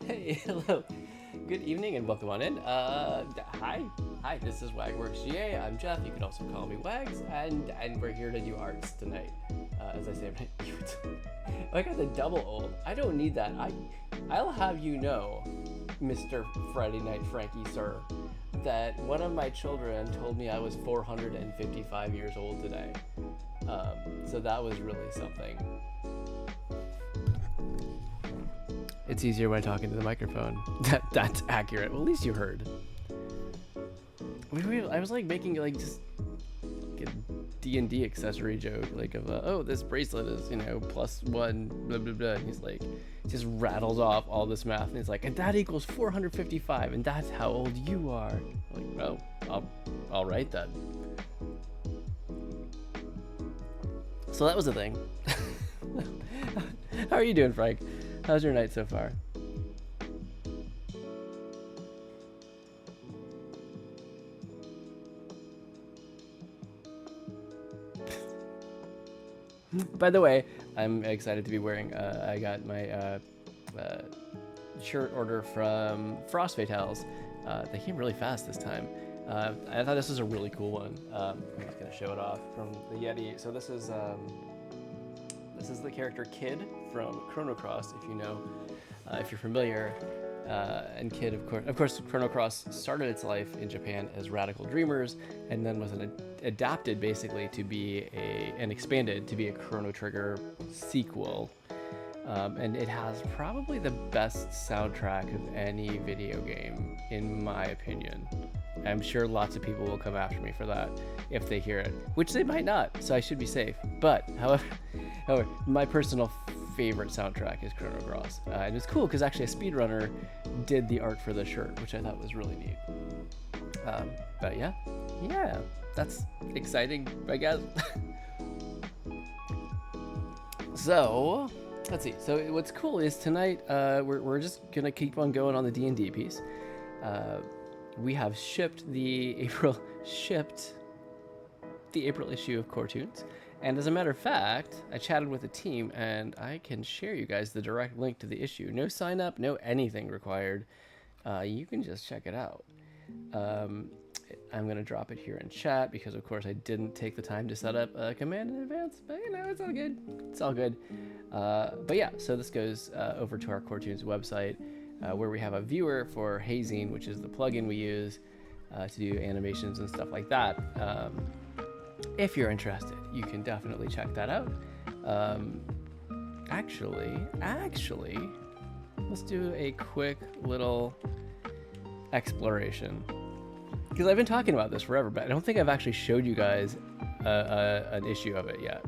Hey, hello. Good evening and welcome on in. Hi. This is Wagworks GA. I'm Jeff. You can also call me Wags, and we're here to do arts tonight. As I say, I got the double old. I don't need that. I'll have you know, Mr. Friday Night Frankie, sir, that one of my children told me I was 455 years old today. So that was really something. It's easier when talking to the microphone. That's accurate. Well, at least you heard. I was like making like just like a D&D accessory joke, like of oh, this bracelet is +1 blah blah blah. And he's like just rattles off all this math, and he's like, and that equals 455, and that's how old you are. I'm like, well, all right then. So that was the thing. How are you doing, Frank? How's your night so far? By the way, I'm excited to be wearing, I got my shirt order from Frost Fatales. They came really fast this time. I thought this was a really cool one. I'm just going to show it off from the Yeti. So this is the character Kid from Chrono Cross, if you know, if you're familiar. And Kid, of course, Chrono Cross started its life in Japan as Radical Dreamers, and then was adapted basically to be and expanded to be a Chrono Trigger sequel. And it has probably the best soundtrack of any video game, in my opinion. I'm sure lots of people will come after me for that if they hear it, which they might not, so I should be safe. But, however, my personal favorite soundtrack is Chrono Cross. And it's cool because actually a speedrunner did the art for the shirt, which I thought was really neat. But yeah, that's exciting, I guess. So, let's see. So what's cool is tonight we're just gonna keep on going on the D&D piece. We have shipped the April issue of CoreToons. And as a matter of fact, I chatted with the team, and I can share you guys the direct link to the issue. No sign up, no anything required. You can just check it out. I'm going to drop it here in chat because, of course, I didn't take the time to set up a command in advance. But, it's all good. It's all good. But yeah, so this goes over to our CoreToons website, where we have a viewer for hazing, which is the plugin we use to do animations and stuff like that. If you're interested, you can definitely check that out. Actually, let's do a quick little exploration. Because I've been talking about this forever, but I don't think I've actually showed you guys an issue of it yet.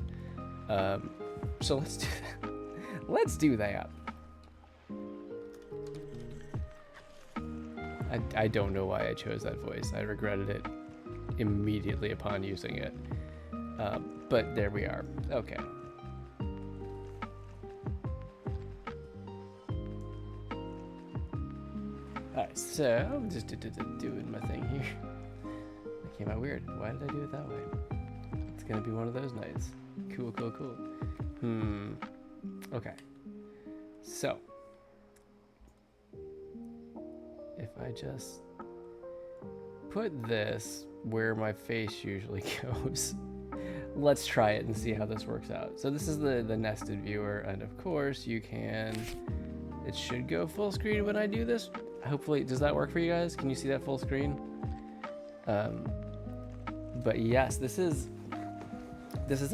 So let's do that. Let's do that. I don't know why I chose that voice. I regretted it immediately upon using it. But there we are. Okay. Alright, so I'm just doing my thing here. That came out weird. Why did I do it that way? It's gonna be one of those nights. Cool. Okay. So if I just put this where my face usually goes, let's try it and see how this works out. So this is the nested viewer, and of course it should go full screen when I do this. Hopefully, does that work for you guys? Can you see that full screen? But yes, this is it. This is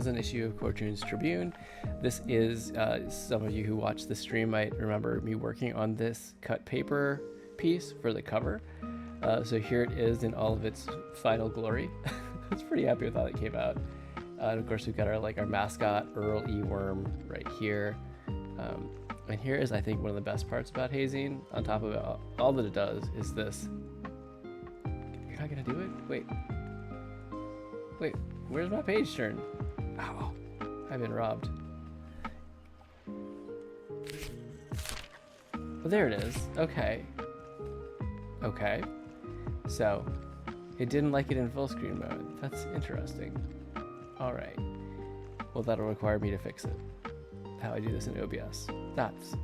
an issue of CoreToons Tribune. This is some of you who watched the stream might remember me working on this cut paper piece for the cover. So here it is in all of its final glory. I was pretty happy with how it came out. And of course, we've got our mascot, Earl E. Worm, right here. And here is, I think, one of the best parts about hazing. On top of it, all that it does is this. You're not gonna do it? Wait, where's my page turn? Oh, I've been robbed. Well, there it is. Okay. So, it didn't like it in full screen mode. That's interesting. Alright. Well, that'll require me to fix it. How I do this in OBS. That's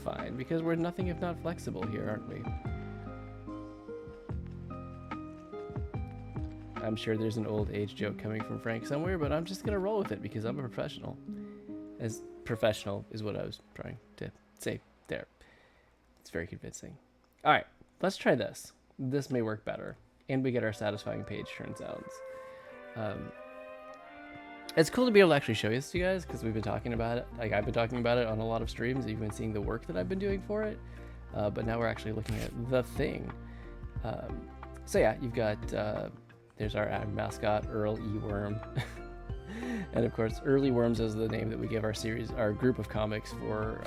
fine, because we're nothing if not flexible here, aren't we? I'm sure there's an old age joke coming from Frank somewhere, but I'm just gonna roll with it because I'm a professional. As professional is what I was trying to say there. It's very convincing. All right, let's try this. This may work better, and we get our satisfying page turn sounds. It's cool to be able to actually show this to you guys because we've been talking about it. Like, I've been talking about it on a lot of streams. You've been seeing the work that I've been doing for it, but now we're actually looking at the thing. So yeah, you've got there's our mascot, Earl E. Worm. And of course, Early Worms is the name that we give our series, our group of comics for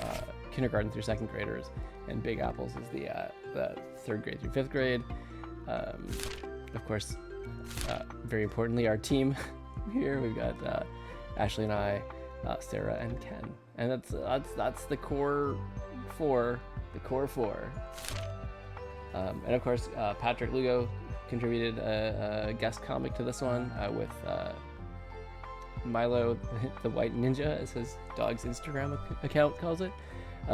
kindergarten through second graders, and Big Apples is the third grade through fifth grade. Of course, very importantly, our team here, we've got Ashley and I, Sarah and Ken, and that's the core four. The core four. And of course, Patrick Lugo contributed a guest comic to this one with Milo the White Ninja, as his dog's Instagram account calls it,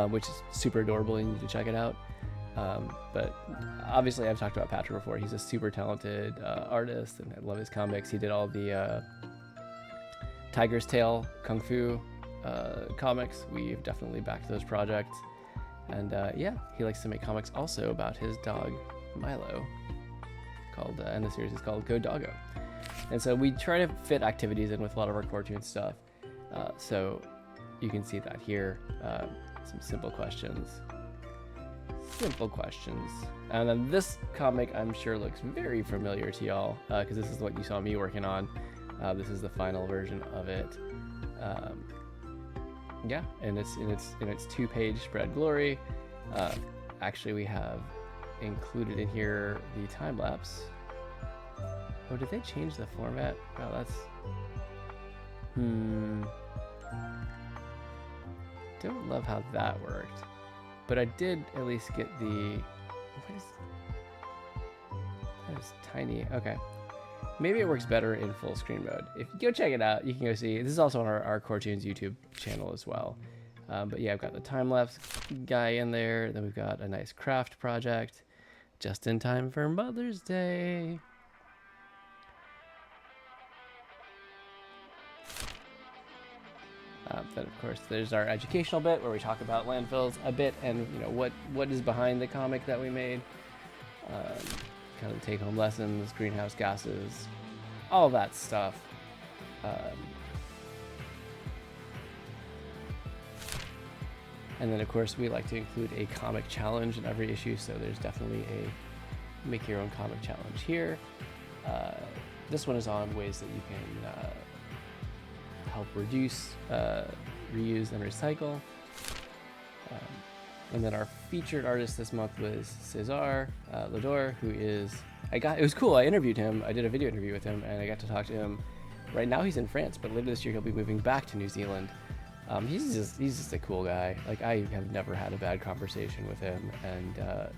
which is super adorable and you need to check it out. But obviously I've talked about Patrick before. He's a super talented artist, and I love his comics. He did all the Tiger's Tail Kung Fu comics. We've definitely backed those projects. And yeah, he likes to make comics also about his dog Milo, called and the series is called Go Doggo. And so we try to fit activities in with a lot of our CoreToons stuff. So you can see that here. Some simple questions. And then this comic I'm sure looks very familiar to y'all, because this is what you saw me working on. This is the final version of it. Yeah, and it's in its 2-page spread glory. Actually, we have included in here the time lapse. Oh, did they change the format? Oh, that's don't love how that worked, but I did at least get the. That is tiny. Okay, maybe it works better in full screen mode. If you go check it out, you can go see. This is also on our CoreToons YouTube channel as well. But yeah, I've got the time-lapse guy in there. Then we've got a nice craft project, just in time for Mother's Day. Then of course there's our educational bit where we talk about landfills a bit, and you know what is behind the comic that we made. Kind of take-home lessons, greenhouse gases, all that stuff. And then of course we like to include a comic challenge in every issue, so there's definitely a make your own comic challenge here. This one is on ways that you can help reduce, reuse, and recycle. And then our featured artist this month was Cesar Lador, who is, it was cool. I interviewed him. I did a video interview with him, and I got to talk to him. Right now he's in France, but later this year he'll be moving back to New Zealand. He's just a cool guy. Like, I have never had a bad conversation with him, and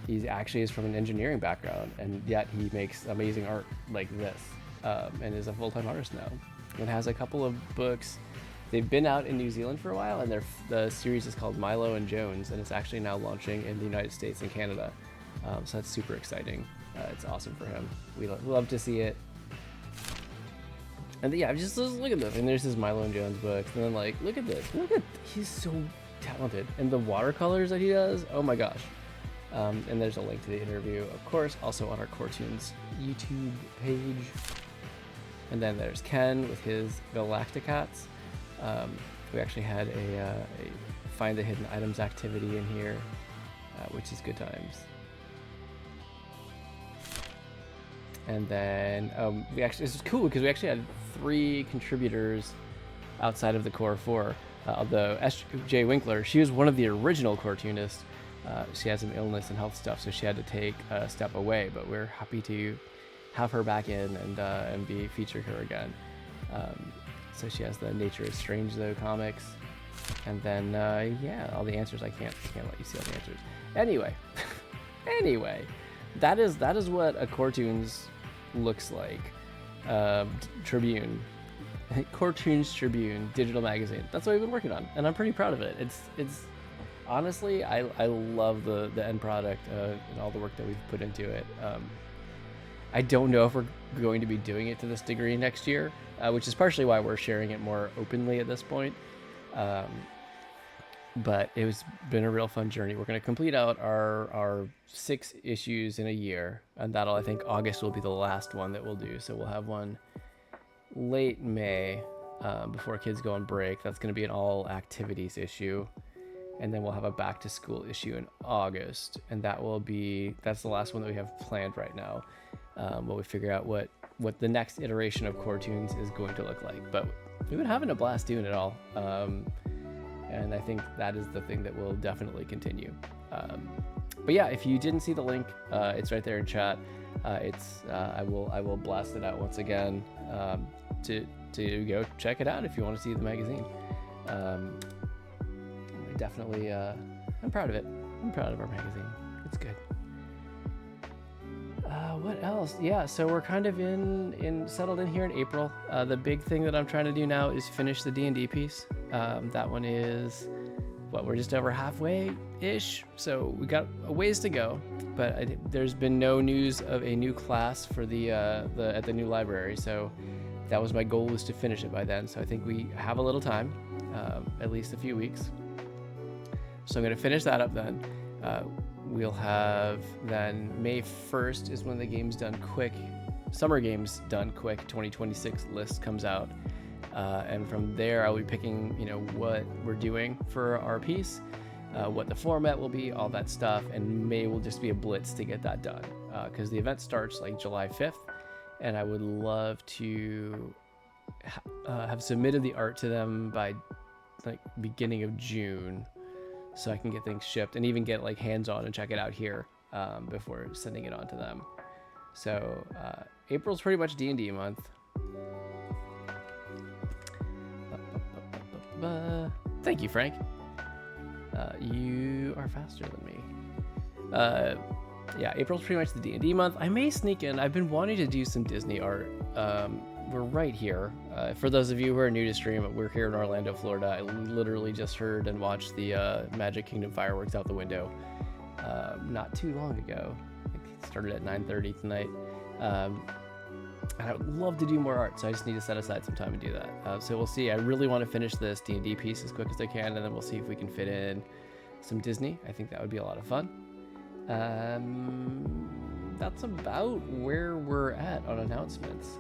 he actually is from an engineering background, and yet he makes amazing art like this, and is a full-time artist now, and has a couple of books. They've been out in New Zealand for a while, and the series is called Milo and Jones, and it's actually now launching in the United States and Canada. So that's super exciting. It's awesome for him. We love to see it. And yeah, just look at this. And there's his Milo and Jones books. And then like, look at this. He's so talented. And the watercolors that he does, oh my gosh. And there's a link to the interview, of course, also on our CoreToons YouTube page. And then there's Ken with his Galacticats. We actually had a find the hidden items activity in here, which is good times. And then this is cool because we actually had 3 contributors outside of the core 4. Although S.J. Winkler, she was one of the original CoreToonists. She had some illness and health stuff, so she had to take a step away. But we're happy to have her back in and be featured her again. So she has the Nature is Strange Though comics, and then yeah, all the answers. I can't let you see all the answers. Anyway, that is what a CoreToons looks like. Tribune, CoreToons Tribune digital magazine. That's what we've been working on, and I'm pretty proud of it. honestly, I love the end product and all the work that we've put into it. I don't know if we're going to be doing it to this degree next year, which is partially why we're sharing it more openly at this point. But it's been a real fun journey. We're going to complete out our 6 issues in a year, and I think August will be the last one that we'll do. So we'll have one late May before kids go on break. That's going to be an all activities issue. And then we'll have a back to school issue in August, and that's the last one that we have planned right now. While we figure out what the next iteration of CoreToons is going to look like. But we've been having a blast doing it all, and I think that is the thing that will definitely continue. But yeah, if you didn't see the link, it's right there in chat. I will blast it out once again to go check it out if you want to see the magazine. Definitely, I'm proud of it. I'm proud of our magazine. It's good. What else? Yeah, so we're kind of settled in here in April. The big thing that I'm trying to do now is finish the D&D piece. That one is, we're just over halfway-ish, so we got a ways to go. But there's been no news of a new class for at the new library, so that was my goal, was to finish it by then. So I think we have a little time, at least a few weeks. So I'm going to finish that up then. We'll have then May 1st is when the game's done quick. Summer Games Done Quick 2026 list comes out. And from there, I'll be picking, what we're doing for our piece, what the format will be, all that stuff. And May will just be a blitz to get that done. Because the event starts like July 5th. And I would love to have submitted the art to them by like beginning of June, so I can get things shipped and even get like hands-on and check it out here before sending it on to them. So April's pretty much D&D month. Thank you, Frank. You are faster than me. Yeah, April's pretty much the D&D month. I may sneak in. I've been wanting to do some Disney art. We're right here. For those of you who are new to stream, we're here in Orlando, Florida. I literally just heard and watched the Magic Kingdom fireworks out the window not too long ago. It started at 9:30 tonight. And I would love to do more art, so I just need to set aside some time to do that. So we'll see. I really want to finish this D&D piece as quick as I can, and then we'll see if we can fit in some Disney. I think that would be a lot of fun. That's about where we're at on announcements.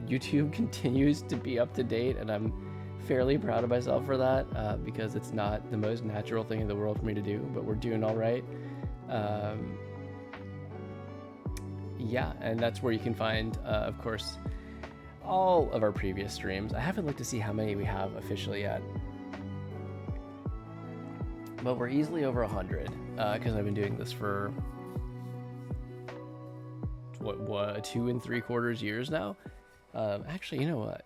YouTube continues to be up to date, and I'm fairly proud of myself for that, because it's not the most natural thing in the world for me to do, but we're doing all right. Yeah, and that's where you can find, of course, all of our previous streams. I haven't looked to see how many we have officially yet, but we're easily over 100, because I've been doing this for what 2 3/4 years now. Actually, you know what,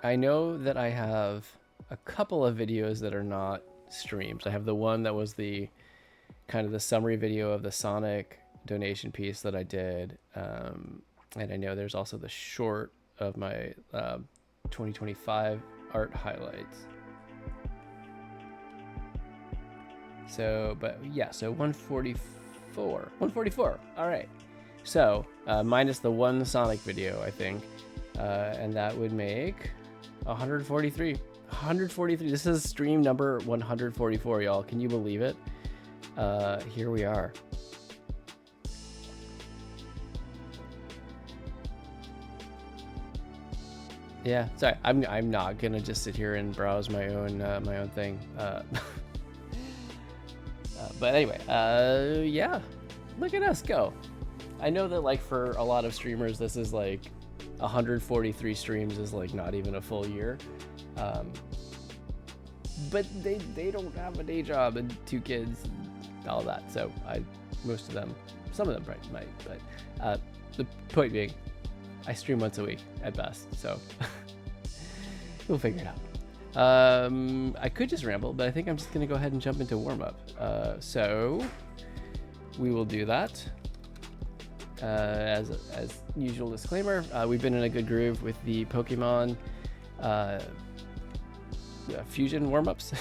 I know that I have a couple of videos that are not streams. I have the one that was the kind of the summary video of the Sonic donation piece that I did, and I know there's also the short of my 2025 art highlights. So, but yeah, so 144. All right. So, minus the one Sonic video, I think, and that would make 143. 143. This is stream number 144, y'all. Can you believe it? Here we are. Yeah, sorry. I'm not gonna just sit here and browse my own thing. But anyway, yeah, look at us go. I know that like for a lot of streamers, this is like 143 streams is like not even a full year. But they don't have a day job and 2 kids and all that. So some of them probably might, but the point being, I stream once a week at best, so we'll figure it out. I could just ramble, but I think I'm just gonna go ahead and jump into warm up. So we will do that. As usual disclaimer, we've been in a good groove with the Pokemon fusion warm-ups.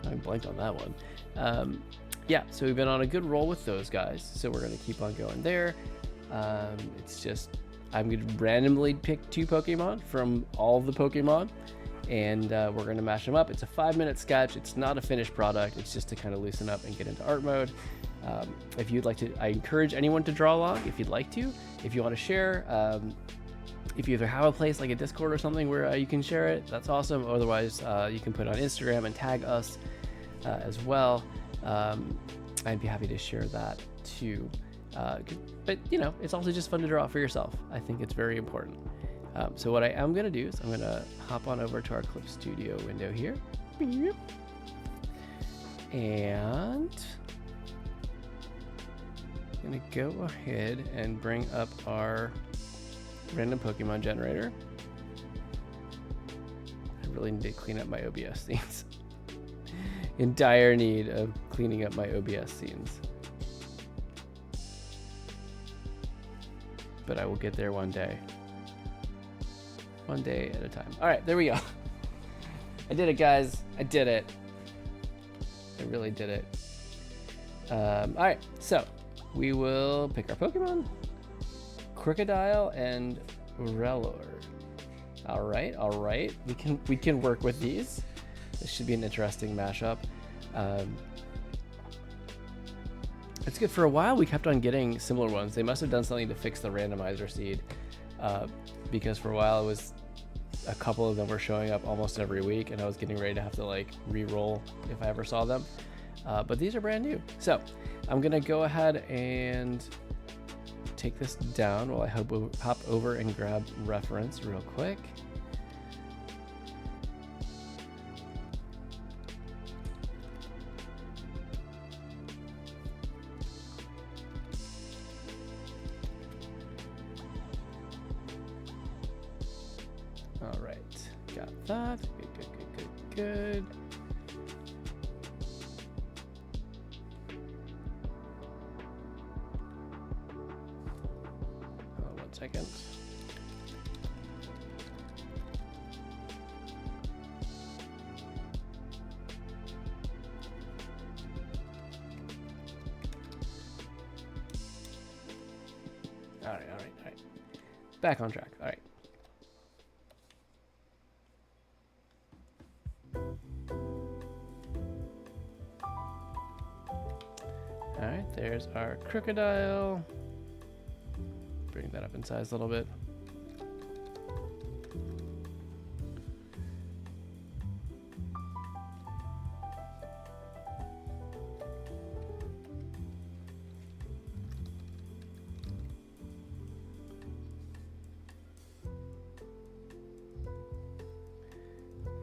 I blanked on that one. Yeah, so we've been on a good roll with those guys, so we're gonna keep on going there. It's just I'm gonna randomly pick 2 Pokemon from all the Pokemon, and we're gonna mash them up. It's a 5-minute sketch. It's not a finished product. It's just to kind of loosen up and get into art mode. If you'd like to, I encourage anyone to draw along if you'd like to. If you want to share, if you either have a place like a Discord or something where you can share it, that's awesome. Otherwise, you can put it on Instagram and tag us as well. I'd be happy to share that too. But you know, it's also just fun to draw for yourself. I think it's very important. So what I am going to do is I'm going to hop on over to our Clip Studio window here. And I'm going to go ahead and bring up our random Pokemon generator. I really need to clean up my OBS scenes. In dire need of cleaning up my OBS scenes. But I will get there one day. One day at a time. All right, there we go. I did it, guys. I did it. I really did it. All right, so we will pick our Pokemon. Crocodile and Relor. All right, all right. We can work with these. This should be an interesting mashup. It's good. For a while, we kept on getting similar ones. They must have done something to fix the randomizer seed, because for a while it was a couple of them were showing up almost every week, and I was getting ready to have to like re-roll if I ever saw them. But these are brand new. So I'm gonna go ahead and take this down while I hop over and grab reference real quick. All right, got that. Good. Hold on 1 second. All right. Back on track. All right. Alright, there's our crocodile. Bring that up in size a little bit.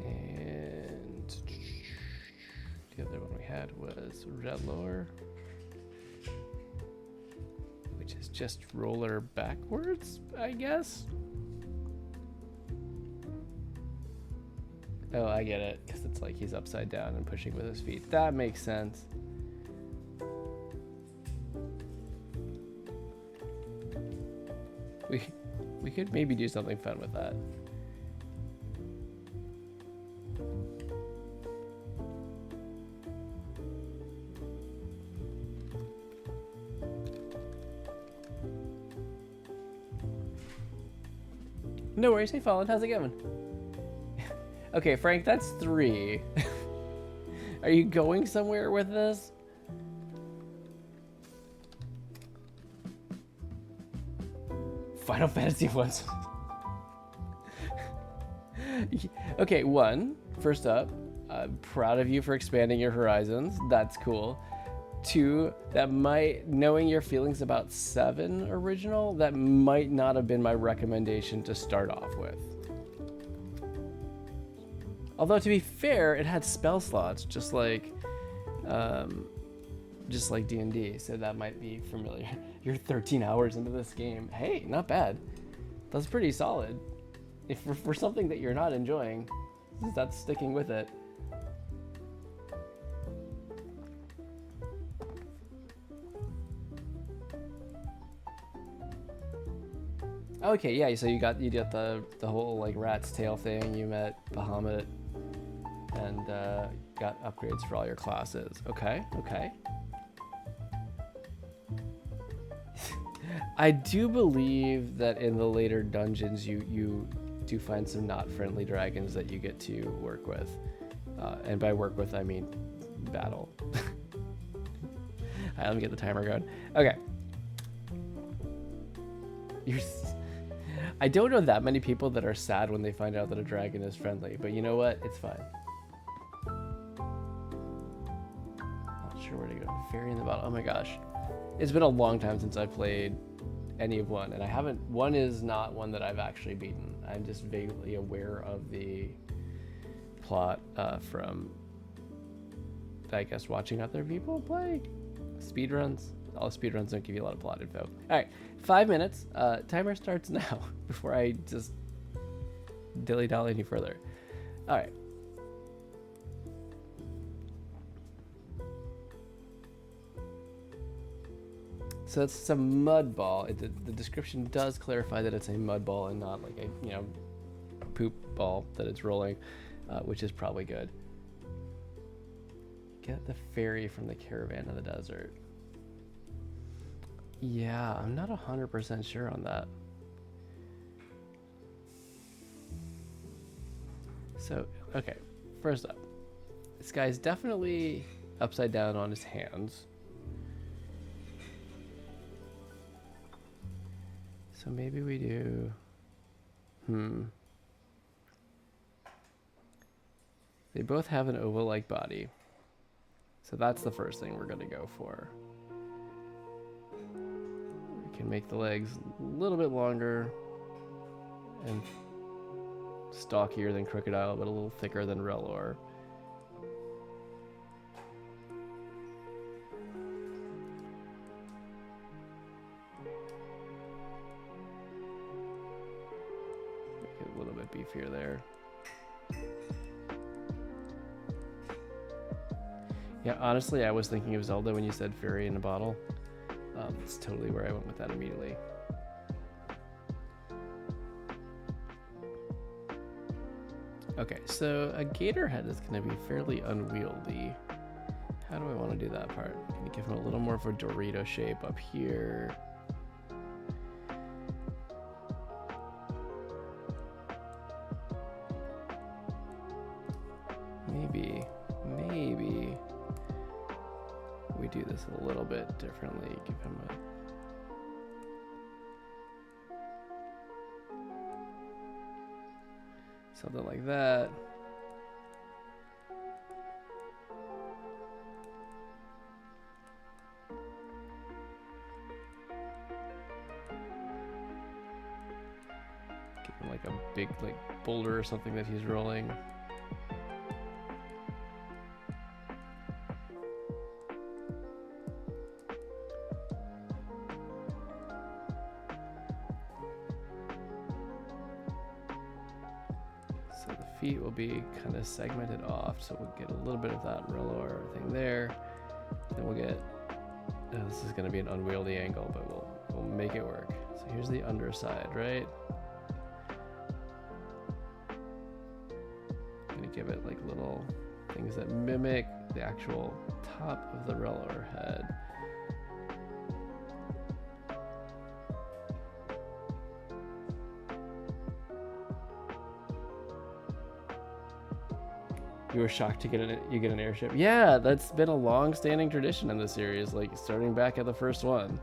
And the other one we had was Relor, which is just roller backwards, I guess. Oh, I get it, because it's like he's upside down and pushing with his feet. That makes sense. We could maybe do something fun with that. No worries. Hey, Fallen, how's it going? Okay, Frank, that's 3. Are you going somewhere with this? Final Fantasy ones. Okay, 1, first up, I'm proud of you for expanding your horizons. That's cool. 2, that might, knowing your feelings about 7 original, that might not have been my recommendation to start off with. Although, to be fair, it had spell slots, just like D&D, so that might be familiar. You're 13 hours into this game. Hey, not bad. That's pretty solid. If for something that you're not enjoying, that's sticking with it. Okay, yeah, so you got the whole like rat's tail thing. You met Bahamut. and got upgrades for all your classes. Okay, okay. I do believe that in the later dungeons you do find some not friendly dragons that you get to work with. And by work with, I mean battle. Alright, let me get the timer going. Okay. I don't know that many people that are sad when they find out that a dragon is friendly, but you know what? It's fine. Not sure where to go. Fairy in the bottle. Oh my gosh. It's been a long time since I played any of one, and I haven't. One is not one that I've actually beaten. I'm just vaguely aware of the plot from, I guess, watching other people play speedruns. All speedruns don't give you a lot of plot info. All right, 5 minutes. Timer starts now before I just dilly-dally any further. All right. So it's a mud ball. The description does clarify that it's a mud ball and not like a poop ball that it's rolling, which is probably good. Get the fairy from the caravan of the desert. Yeah, I'm not 100% sure on that. So, okay, first up, this guy's definitely upside down on his hands. So maybe we do, They both have an oval-like body. So that's the first thing we're gonna go for. We can make the legs a little bit longer and stockier than Crocodile, but a little thicker than Relor. Make it a little bit beefier there. Yeah, honestly, I was thinking of Zelda when you said fairy in a bottle. It's totally where I went with that immediately. Okay, so a gator head is going to be fairly unwieldy. How do I want to do that part? I'm going to give him a little more of a Dorito shape up here. Maybe we do this a little bit differently. Give him a something like that. Give him like a big boulder or something that he's rolling. Feet will be kind of segmented off, so we'll get a little bit of that Relor thing there. Then we'll get, this is going to be an unwieldy angle, but we'll make it work. So here's the underside, right? I'm going to give it like little things that mimic the actual top of the Relor head. You were shocked to get an airship. Yeah, that's been a long-standing tradition in the series, like starting back at the first one.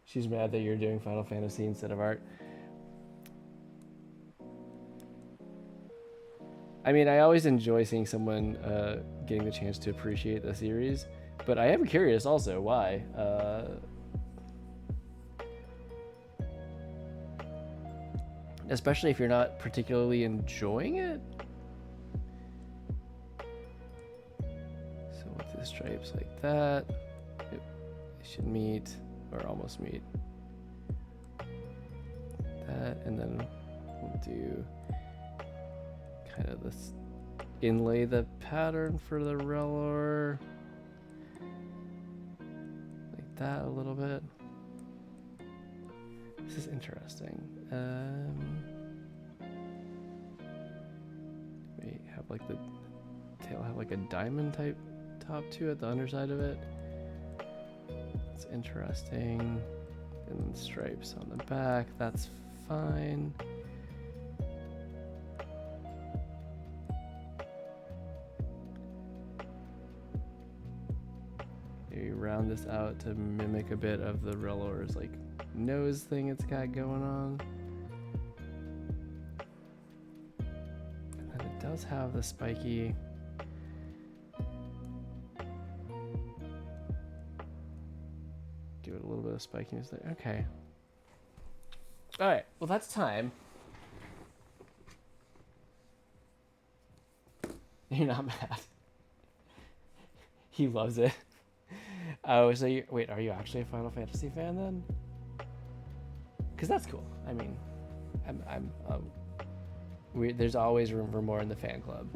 She's mad that you're doing Final Fantasy instead of art. I mean, I always enjoy seeing someone getting the chance to appreciate the series, but I am curious also why. Especially if you're not particularly enjoying it. So with the stripes like that, it should meet, or almost meet. That, and then we'll do kind of this, inlay the pattern for the Relor like that a little bit. This is interesting. We have like the tail have like a diamond type top to it, the underside of it. It's interesting. And then stripes on the back, that's fine. Maybe round this out to mimic a bit of the Relor's like nose thing it's got going on. And then it does have the spiky. Give it a little bit of spikiness there. Okay. All right. Well, that's time. You're not mad. He loves it. Oh, so wait, are you actually a Final Fantasy fan then? Because that's cool. I mean, there's always room for more in the fan club.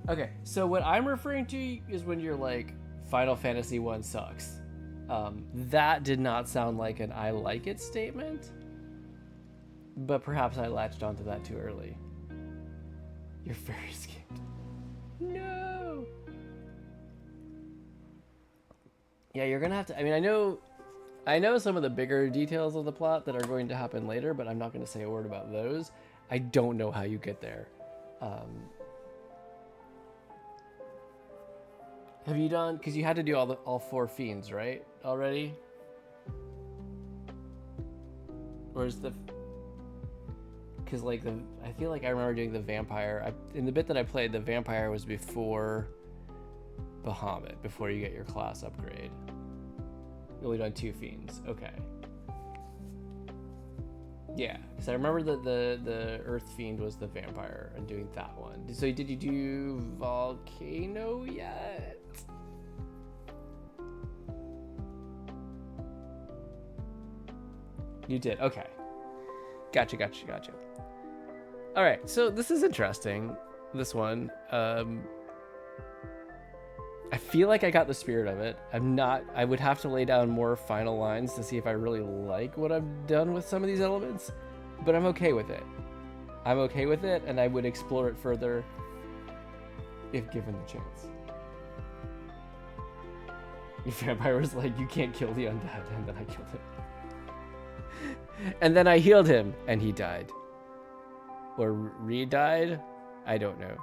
Okay, so what I'm referring to is when you're like, Final Fantasy 1 sucks. That did not sound like an I like it statement, but perhaps I latched onto that too early. You're very skipped. No! Yeah, you're gonna have to, I mean, I know some of the bigger details of the plot that are going to happen later, but I'm not gonna say a word about those. I don't know how you get there. Have you done, because you had to do all 4 fiends, right, already? Or is the, because like I feel like I remember doing the vampire, in the bit that I played, the vampire was before Bahamut, before you get your class upgrade. You only done 2 fiends, okay. Yeah, because I remember that the Earth Fiend was the vampire and doing that one. So did you do Volcano yet? You did, okay. Gotcha. All right, so this is interesting, this one. I feel like I got the spirit of it. I would have to lay down more final lines to see if I really like what I've done with some of these elements, but I'm okay with it. And I would explore it further if given the chance. Your vampire was like, you can't kill the undead, and then I killed him. And then I healed him, and he died. Or re-died? I don't know.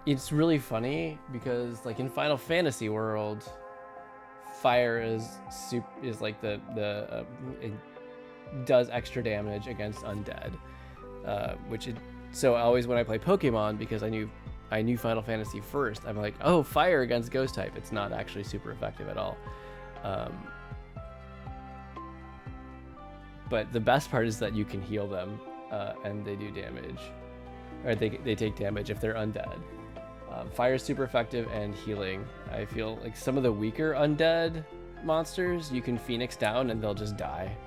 It's really funny because, like, in Final Fantasy world, fire is like it does extra damage against undead, so always when I play Pokemon, because I knew Final Fantasy first, I'm like, oh, fire against ghost type. It's not actually super effective at all. But the best part is that you can heal them, and they do damage, or they take damage if they're undead. Fire is super effective, and healing. I feel like some of the weaker undead monsters, you can Phoenix down and they'll just die,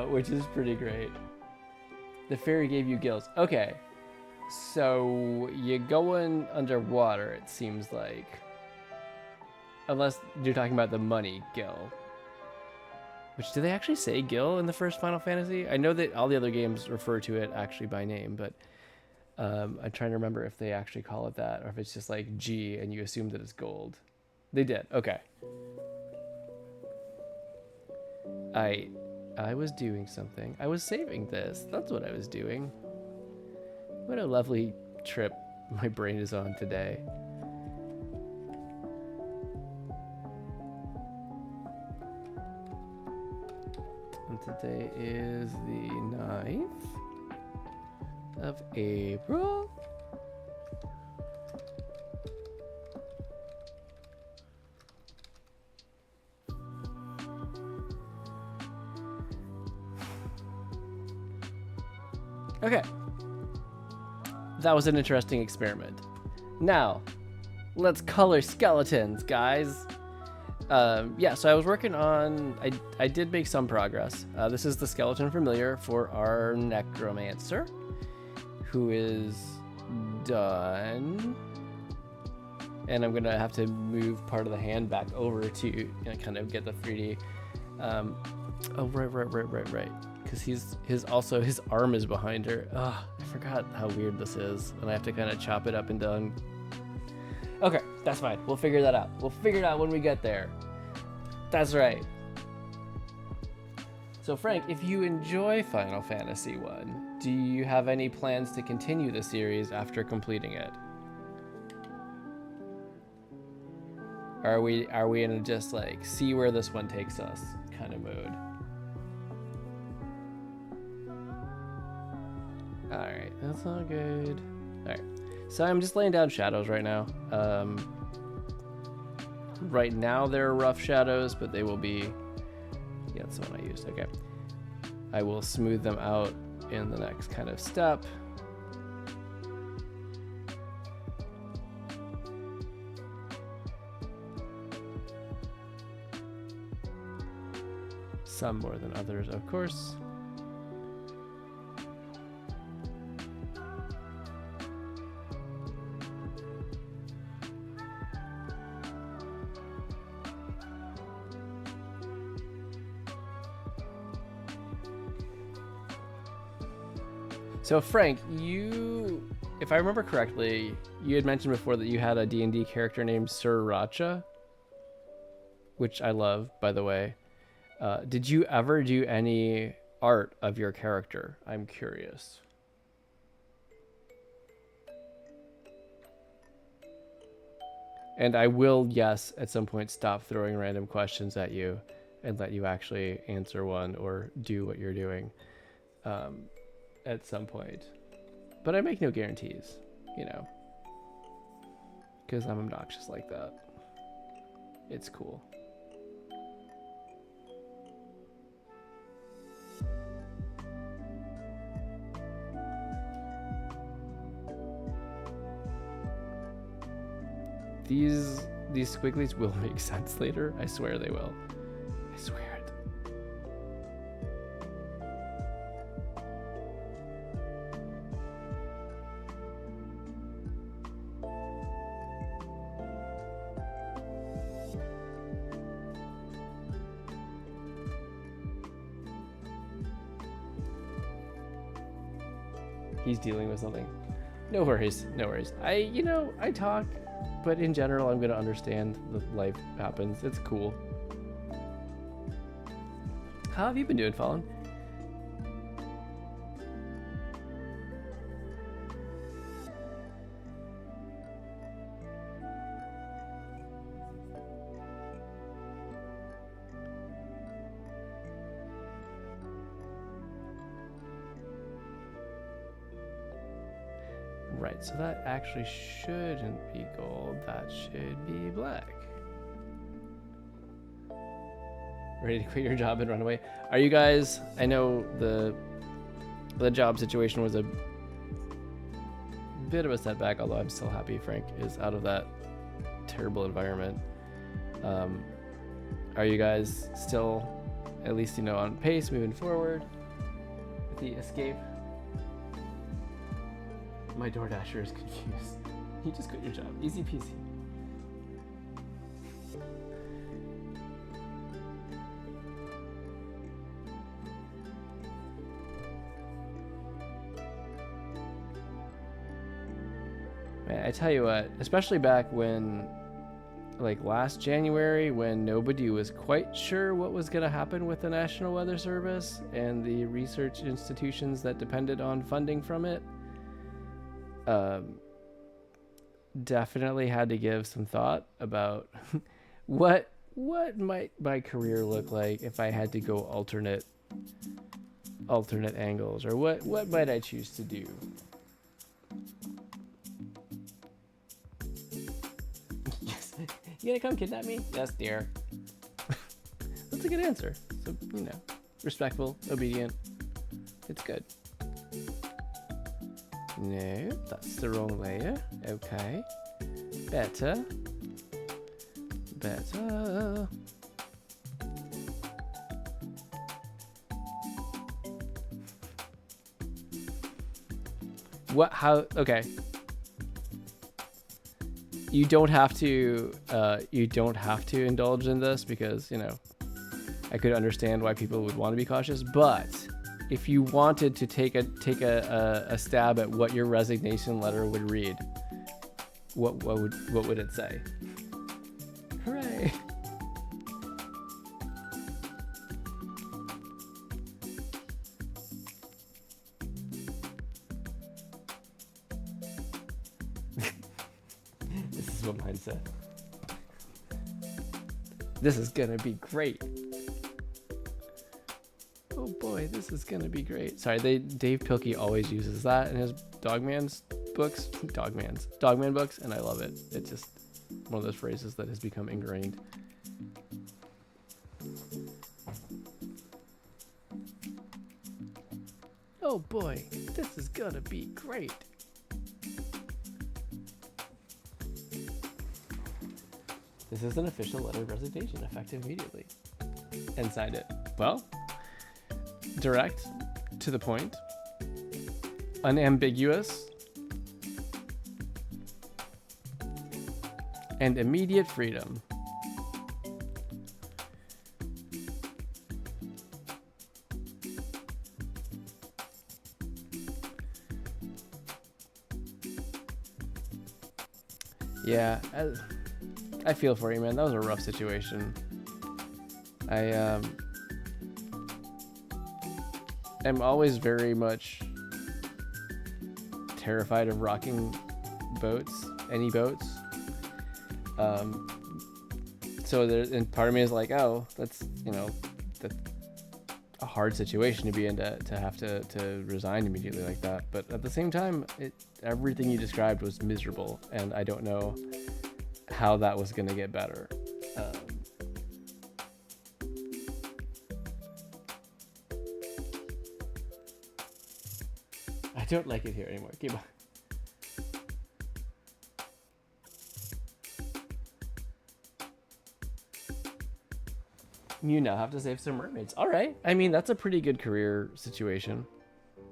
which is pretty great. The fairy gave you gills. Okay, so you're going underwater, it seems like. Unless you're talking about the money gill. Which, do they actually say gill in the first Final Fantasy? I know that all the other games refer to it actually by name, but I'm trying to remember if they actually call it that, or if it's just like G and you assume that it's gold. They did, okay. I was doing something. I was saving this. That's what I was doing. What a lovely trip my brain is on today. And today is the 9th of April. Okay. That was an interesting experiment. Now, let's color skeletons, guys. Yeah, so I was working on, I did make some progress. This is the skeleton familiar for our Necromancer, who is done. And I'm going to have to move part of the hand back over to kind of get the 3D. Oh, right. Because his arm is behind her. Oh, I forgot how weird this is. And I have to kind of chop it up and down. Okay, that's fine. We'll figure that out. We'll figure it out when we get there. That's right. So Frank, if you enjoy Final Fantasy 1, do you have any plans to continue the series after completing it? Are we in a just like see where this one takes us kind of mood? All right, that's all good. All right, so I'm just laying down shadows right now. Right now they're rough shadows, but they will be. Yeah, that's the one I used. Okay, I will smooth them out in the next kind of step. Some more than others, of course. So Frank, you, if I remember correctly, you had mentioned before that you had a D&D character named Sriracha, which I love, by the way. Did you ever do any art of your character? I'm curious. And I will, yes, at some point stop throwing random questions at you and let you actually answer one or do what you're doing at some point. But I make no guarantees, you know, because I'm obnoxious like that. It's cool. These squigglies will make sense later. I swear they will. I swear it. He's dealing with something. No worries, no worries. I talk, but in general, I'm gonna understand that life happens. It's cool. How have you been doing, Fallen? Right, so that actually shouldn't be gold. That should be black. Ready to quit your job and run away? Are you guys? I know the job situation was a bit of a setback, although I'm still happy Frank is out of that terrible environment. Are you guys still, at least on pace, moving forward with the escape? My DoorDasher is confused. You just quit your job. Easy peasy. Man, I tell you what, especially back when, like last January, when nobody was quite sure what was going to happen with the National Weather Service and the research institutions that depended on funding from it, definitely had to give some thought about what might my career look like if I had to go alternate angles, or what might I choose to do. Yes. You gonna come kidnap me? Yes, dear. That's a good answer. So, respectful, obedient. It's good. No, that's the wrong layer. Okay. Better. Better. What? How? Okay. You don't have to. You don't have to indulge in this because I could understand why people would want to be cautious. But if you wanted to take a stab at what your resignation letter would read, what would it say? Hooray! This is what mine said. This is gonna be great. Oh boy, this is gonna be great. Sorry, Dave Pilkey always uses that in his Dogman books, and I love it. It's just one of those phrases that has become ingrained. Oh boy, this is gonna be great. This is an official letter of resignation, effective immediately. And signed it. Well, direct, to the point, unambiguous, and immediate freedom. Yeah, I feel for you, man. That was a rough situation. I'm always very much terrified of rocking boats, any boats. So and part of me is like, oh, that's that's a hard situation to be in to have to resign immediately like that. But at the same time, everything you described was miserable, and I don't know how that was going to get better. I don't like it here anymore. Keep on. You now have to save some mermaids. All right. I mean, that's a pretty good career situation.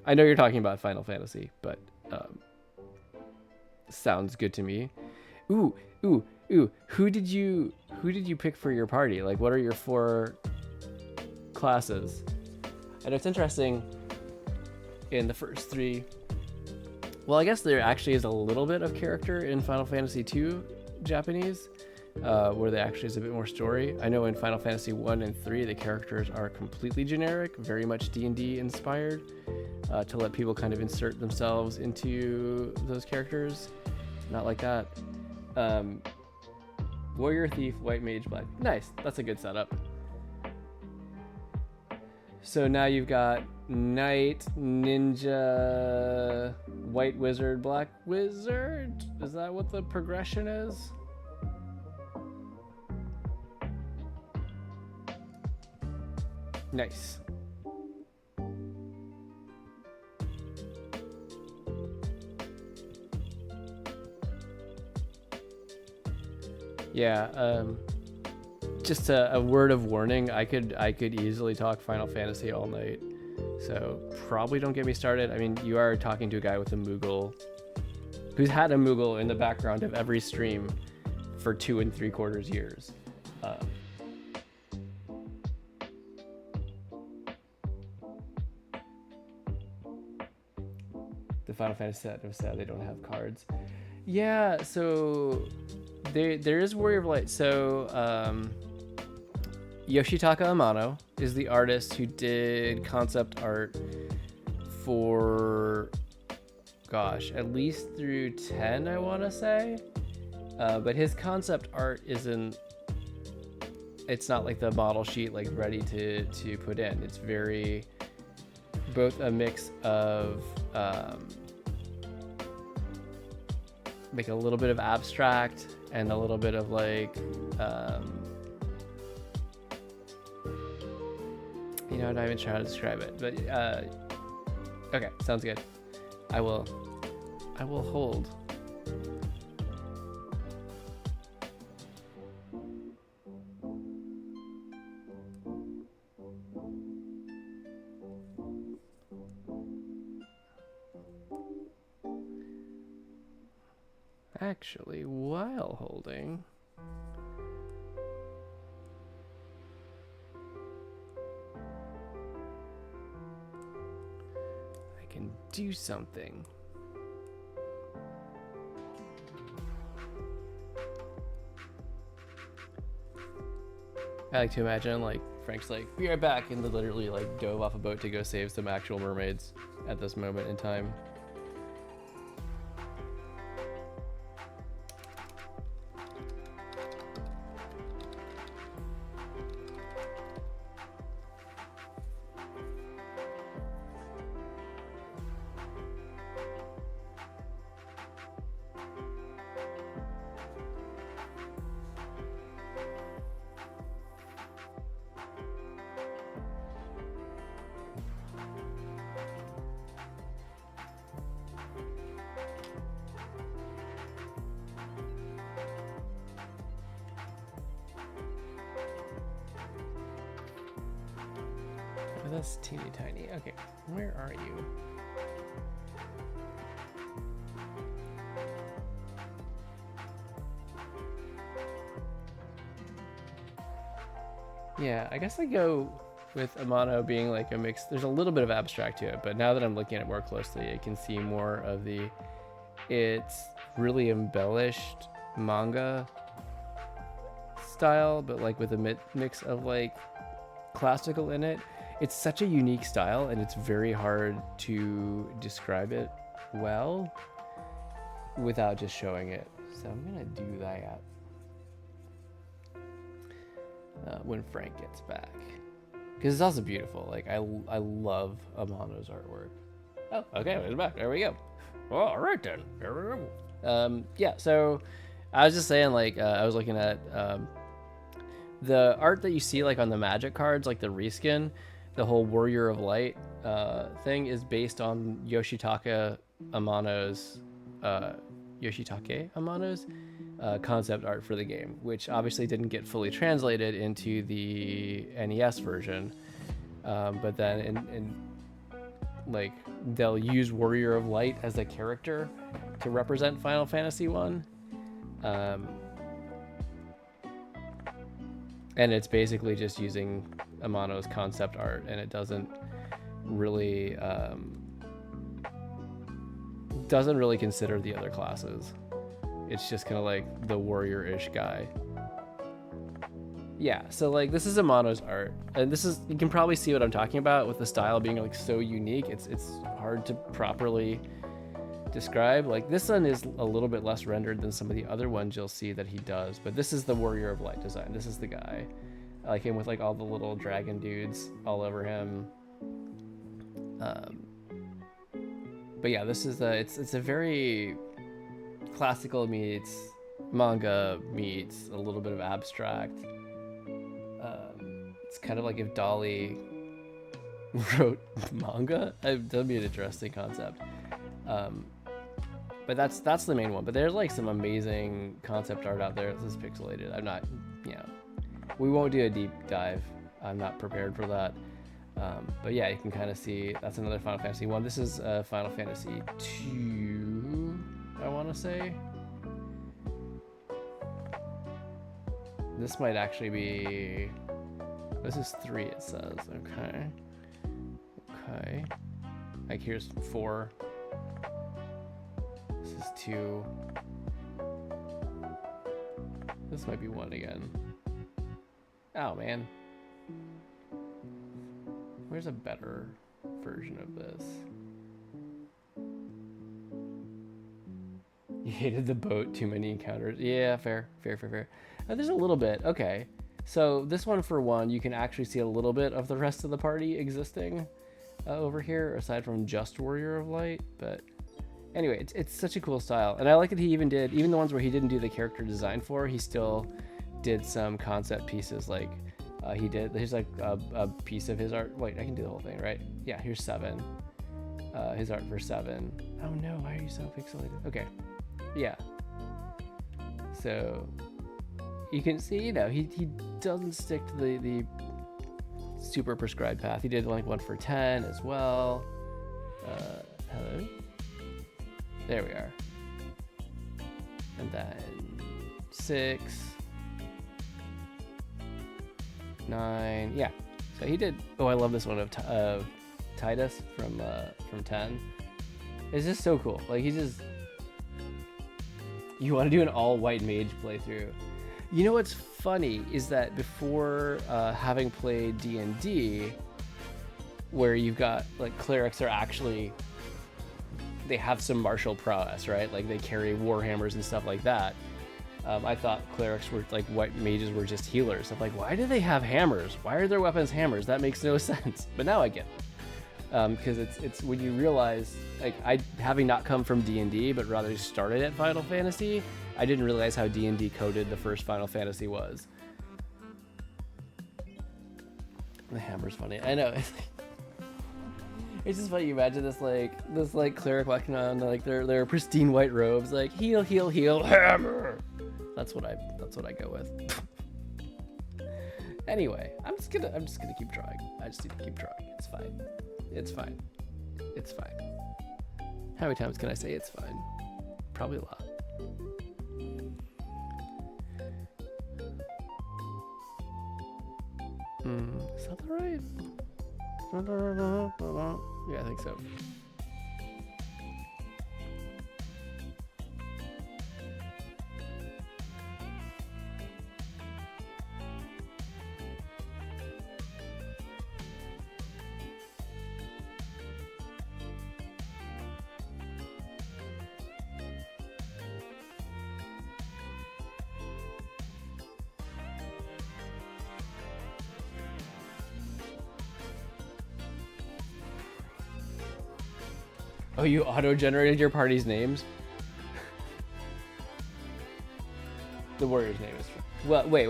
I know you're talking about Final Fantasy, but sounds good to me. Ooh. Who did you pick for your party? Like, what are your 4 classes? And it's interesting. In the first 3, well, I guess there actually is a little bit of character in Final Fantasy II Japanese, where there actually is a bit more story. I know in Final Fantasy 1 and 3, the characters are completely generic, very much D&D inspired, to let people kind of insert themselves into those characters. Not like that. Warrior, Thief, White Mage, Black. Nice, that's a good setup. So now you've got Knight, Ninja, White Wizard, Black Wizard? Is that what the progression is? Nice. Yeah, just a word of warning, I could easily talk Final Fantasy all night, so probably don't get me started. I mean, you are talking to a guy with a Moogle who's had a Moogle in the background of every stream for 2 3/4 years. The Final Fantasy set was sad they don't have cards. Yeah, so there is Warrior of Light. So Yoshitaka Amano is the artist who did concept art for, gosh, at least through 10, I want to say. But his concept art it's not like the model sheet, like ready to put in. It's very, both a mix of like a little bit of abstract and a little bit of like, I'm not even trying to describe it, but okay, sounds good. I will I will hold. Actually, while holding, I can do something. I like to imagine, like, Frank's like, be right back, and then literally, like, dove off a boat to go save some actual mermaids at this moment in time. That's teeny tiny. Okay, where are you? Yeah, I guess I go with Amano being like a mix. There's a little bit of abstract to it, but now that I'm looking at it more closely, I can see more of the, it's really embellished manga style, but like with a mix of like classical in it. It's such a unique style, and it's very hard to describe it well without just showing it. So I'm gonna do that when Frank gets back, because it's also beautiful. Like I love Amano's artwork. Oh, okay, he's back. There we go. Well, all right then. There we go. Yeah. So I was just saying, like, I was looking at the art that you see, like on the Magic cards, like the reskin. The whole Warrior of Light thing is based on Yoshitake Amano's concept art for the game, which obviously didn't get fully translated into the NES version. But then in like they'll use Warrior of Light as a character to represent Final Fantasy 1. And it's basically just using Amano's concept art, and it doesn't really consider the other classes. It's just kind of like the warrior-ish guy. Yeah, so like this is Amano's art, and this is, you can probably see what I'm talking about with the style being like so unique. It's hard to properly describe. Like this one is a little bit less rendered than some of the other ones you'll see that he does, but this is the Warrior of Light design. This is the guy. I like him with like all the little dragon dudes all over him. But yeah, this is it's a very classical meets manga meets a little bit of abstract. It's kind of like if Dolly wrote manga. That'd be an interesting concept. But that's the main one. But there's like some amazing concept art out there. This is pixelated. I'm not, we won't do a deep dive. I'm not prepared for that. But yeah, you can kind of see that's another Final Fantasy one. This is Final Fantasy 2, I want to say. This might actually be, this is 3, it says. Okay. Like here's 4. This is 2. This might be 1 again. Oh man. Where's a better version of this? You hated the boat, too many encounters. Yeah, fair. There's a little bit. Okay. So this one, for one, you can actually see a little bit of the rest of the party existing over here, aside from just Warrior of Light. But anyway, it's such a cool style. And I like that he even the ones where he didn't do the character design for, he still did some concept pieces. Like here's like a piece of his art. Wait, I can do the whole thing, right? Yeah, here's 7. his art for 7. Oh no, why are you so pixelated? Okay, yeah. So you can see, you know, he doesn't stick to the super prescribed path. He did like one for 10 as well. Hello. There we are. And then 6, 9. Yeah. So he did. Oh, I love this one of Titus from 10. It's just so cool. Like he's just. You want to do an all-white mage playthrough. You know what's funny is that before having played D&D, where you've got like clerics are actually, they have some martial prowess, right? Like they carry warhammers and stuff like that. I thought clerics were like white mages were just healers. I'm like, why do they have hammers? Why are their weapons hammers? That makes no sense. But now I get it. Because it's when you realize, like I having not come from D&D but rather started at Final Fantasy, I didn't realize how D&D coded the first Final Fantasy was. The hammer's funny. I know. It's just funny. You imagine this like cleric walking on like their pristine white robes, like heal, heal, heal, hammer. That's what I go with. Anyway, I'm just gonna keep trying. I just need to keep trying. It's fine. It's fine. It's fine. How many times can I say it's fine? Probably a lot. Is that the right? Yeah, I think so. Oh, you auto-generated your party's names? The warrior's name is... Well, wait.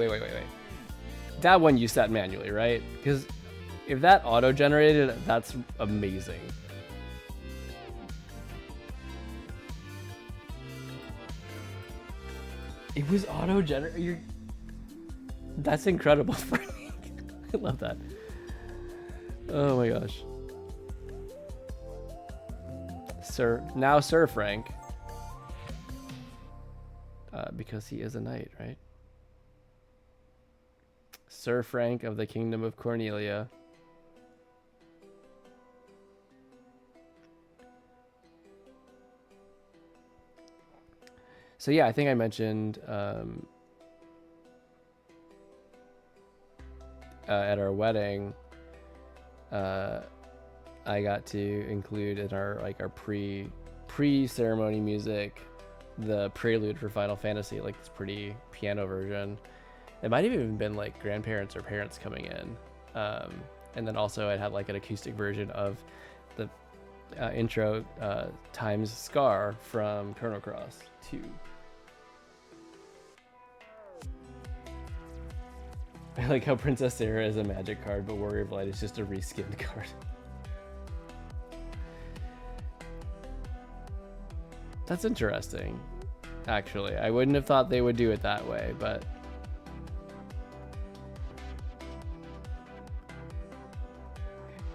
That one you set manually, right? Because if that auto-generated, that's amazing. It was auto-generated? That's incredible for me. I love that. Oh my gosh. Sir Frank, because he is a knight, right? Sir Frank of the Kingdom of Cornelia. So yeah, I think I mentioned at our wedding, I got to include in our pre-ceremony music the prelude for Final Fantasy, like this pretty piano version. It might have even been like grandparents or parents coming in, and then also I'd have like an acoustic version of the intro times Scar from Chrono Cross 2. I like how Princess Sarah is a magic card, but Warrior of Light is just a reskinned card. That's interesting, actually. I wouldn't have thought they would do it that way, but...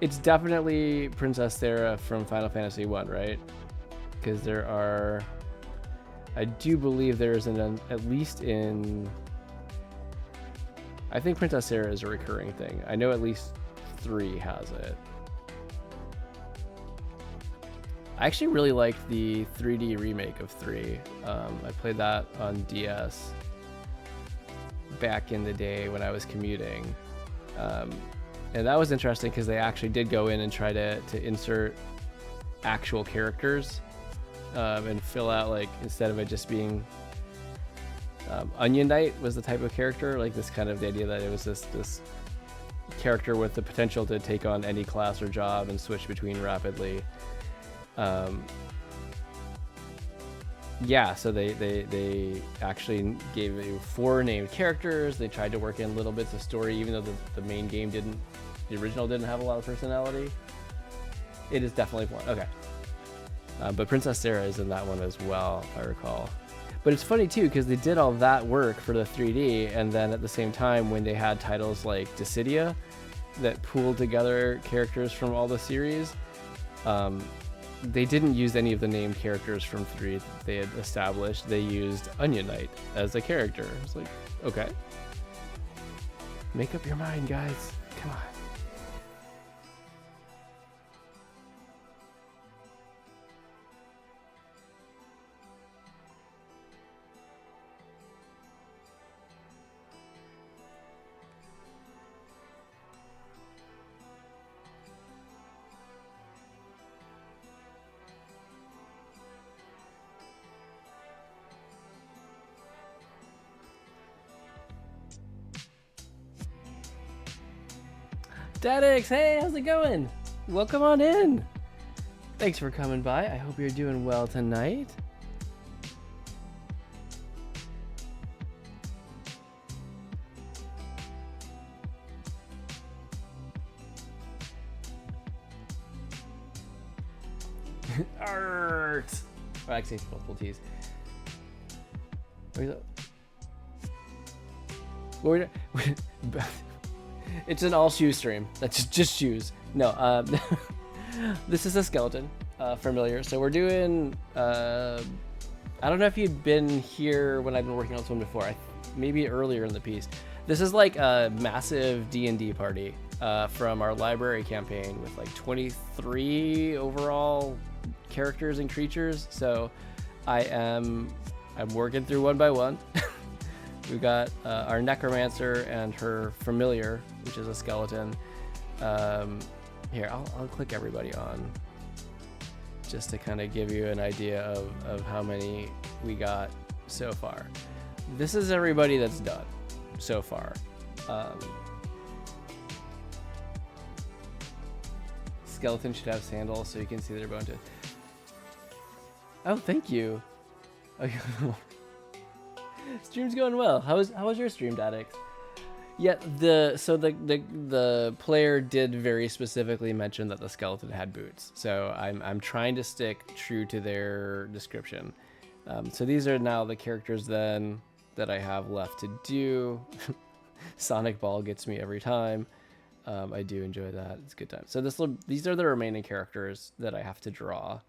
It's definitely Princess Sarah from Final Fantasy 1, right? Because there are... I do believe there is at least in... I think Princess Sarah is a recurring thing. I know at least 3 has it. I actually really liked the 3D remake of 3. I played that on DS back in the day when I was commuting. And that was interesting because they actually did go in and try to insert actual characters and fill out, like, instead of it just being Onion Knight was the type of character, like this kind of the idea that it was this character with the potential to take on any class or job and switch between rapidly. Yeah, so they actually gave you 4 named characters. They tried to work in little bits of story, even though the main game the original didn't have a lot of personality. It is definitely one. Okay. But Princess Sarah is in that one as well, if I recall. But it's funny too, because they did all that work for the 3D, and then at the same time, when they had titles like Dissidia that pooled together characters from all the series, they didn't use any of the named characters from 3 that they had established. They used Onion Knight as a character. It's like, okay. Make up your mind, guys. Come on. Dadix, hey, how's it going? Welcome on in. Thanks for coming by. I hope you're doing well tonight. Art. Oh, actually, it's multiple T's. It's an all shoe stream. That's just shoes. No, this is a skeleton familiar. So we're doing. I don't know if you'd been here when I've been working on this one before. Maybe earlier in the piece. This is like a massive D&D party from our library campaign with like 23 overall characters and creatures. So I'm working through one by one. We've got our Necromancer and her familiar, which is a skeleton. Here, I'll click everybody on just to kind of give you an idea of how many we got so far. This is everybody that's done so far. Skeleton should have sandals so you can see their bone tooth. Oh, thank you. Stream's going well. How was your stream, Dadix? Yeah, the player did very specifically mention that the skeleton had boots. So I'm trying to stick true to their description. So these are now the characters then that I have left to do. Sonic Ball gets me every time. I do enjoy that. It's a good time. So these are the remaining characters that I have to draw.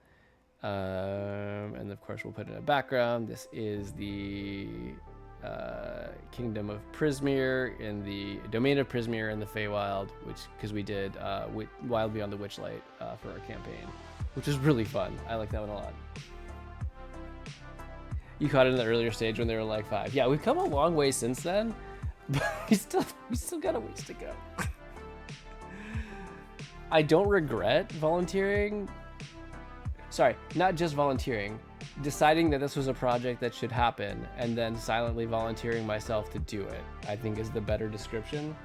And of course we'll put in a background. This is the Kingdom of Prismeer in the Domain of Prismeer in the Feywild, because we did Wild Beyond the Witchlight for our campaign, which is really fun. I like that one a lot. You caught it in the earlier stage when they were like 5. Yeah, we've come a long way since then, but we still got a ways to go. I don't regret volunteering. Sorry, not just volunteering, deciding that this was a project that should happen and then silently volunteering myself to do it, I think is the better description.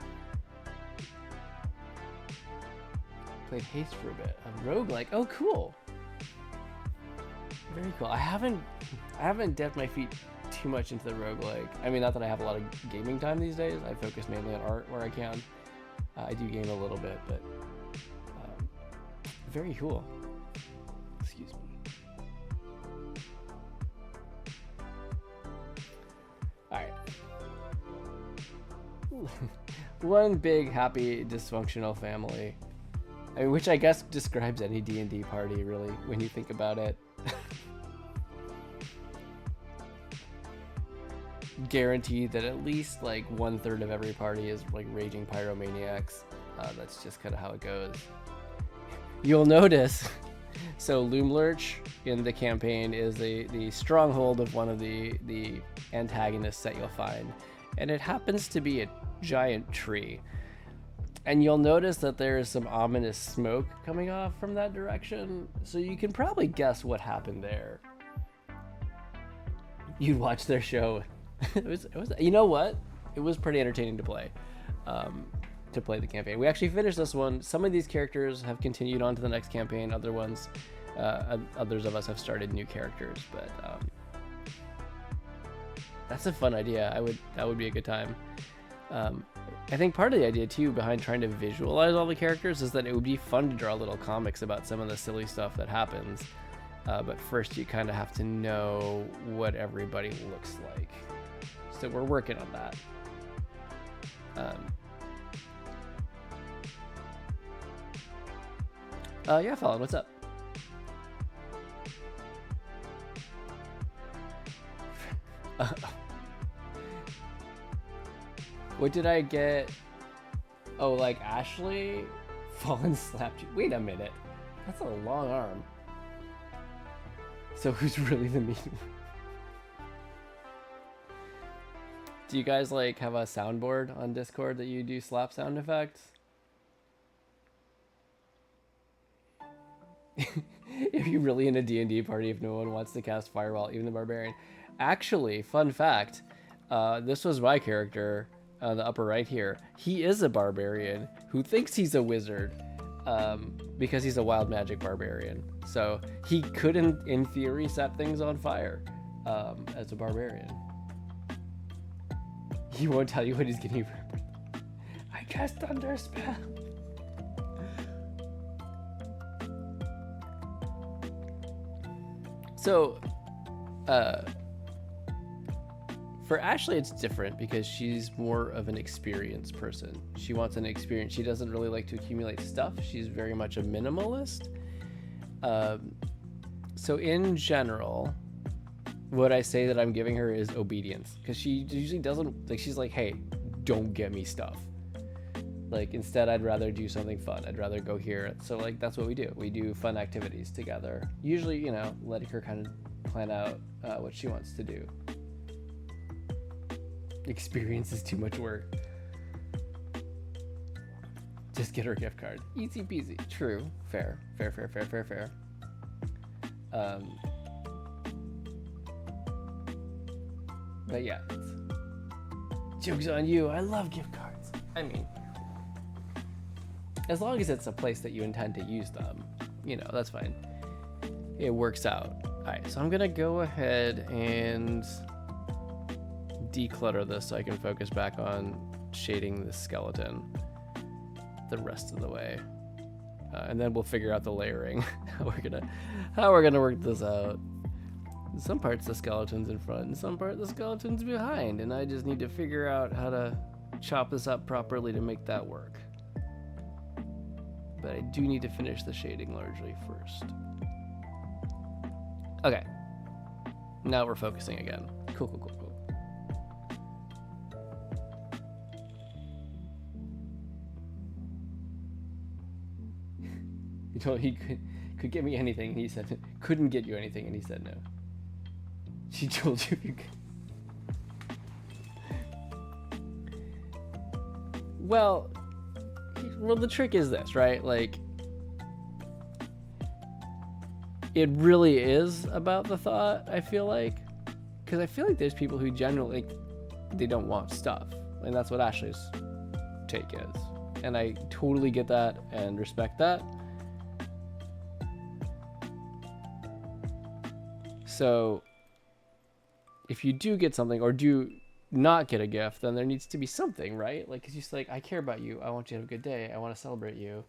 Played Haste for a bit. A roguelike. Oh, cool. Very cool. I haven't dipped my feet too much into the roguelike. I mean, not that I have a lot of gaming time these days. I focus mainly on art where I can. I do game a little bit, but very cool. Excuse me. All right. One big, happy, dysfunctional family. I mean, which I guess describes any D&D party, really, when you think about it. Guaranteed that at least like 1/3 of every party is like raging pyromaniacs. That's just kind of how it goes. You'll notice. So Loomlurch in the campaign is the stronghold of one of the antagonists that you'll find, and it happens to be a giant tree. And you'll notice that there is some ominous smoke coming off from that direction, so you can probably guess what happened there. You'd watch their show. It was you know what? It was pretty entertaining to play the campaign. We actually finished this one. Some of these characters have continued on to the next campaign. Others of us have started new characters, but that's a fun idea. That would be a good time. I think part of the idea too behind trying to visualize all the characters is that it would be fun to draw little comics about some of the silly stuff that happens. But first you kind of have to know what everybody looks like. So we're working on that. Yeah, Fallon, what's up? What did I get? Oh, like Ashley? Fallen slapped you. Wait a minute. That's a long arm. So who's really the mean one? Do you guys like have a soundboard on Discord that you do slap sound effects? If you're really in a D&D party, if no one wants to cast Firewall, even the Barbarian. Actually, fun fact, this was my character on the upper right here. He is a Barbarian who thinks he's a wizard because he's a wild magic Barbarian. So he could, in theory, set things on fire as a Barbarian. He won't tell you what he's getting for. I cast Thunder Spell. So, for Ashley, it's different because she's more of an experienced person. She wants an experience. She doesn't really like to accumulate stuff. She's very much a minimalist. So in general, what I say that I'm giving her is obedience, because she usually doesn't, like, she's like, hey, don't get me stuff. Like, instead, I'd rather do something fun. I'd rather go here. So, like, that's what we do. We do fun activities together. Usually, you know, letting her kind of plan out what she wants to do. Experience is too much work. Just get her a gift card. Easy peasy. True. Fair. Fair. But yeah, joke's on you. I love gift cards. I mean, as long as it's a place that you intend to use them, you know, that's fine. It works out. All right, so I'm gonna go ahead and declutter this so I can focus back on shading the skeleton the rest of the way, and then we'll figure out the layering. how we're gonna work this out. In some parts the skeleton's in front, and some part the skeleton's behind, and I just need to figure out how to chop this up properly to make that work. But I do need to finish the shading largely first. Okay. Now we're focusing again. Cool. He told he could get me anything, and he said couldn't get you anything, and he said no. She told you you could. Well, the trick is this, right? Like, it really is about the thought, I feel like. Because I feel like there's people who generally, they don't want stuff. And that's what Ashley's take is. And I totally get that and respect that. So, if you do get something or do not get a gift, then there needs to be something, right? Like, it's just like, I care about you. I want you to have a good day. I want to celebrate you.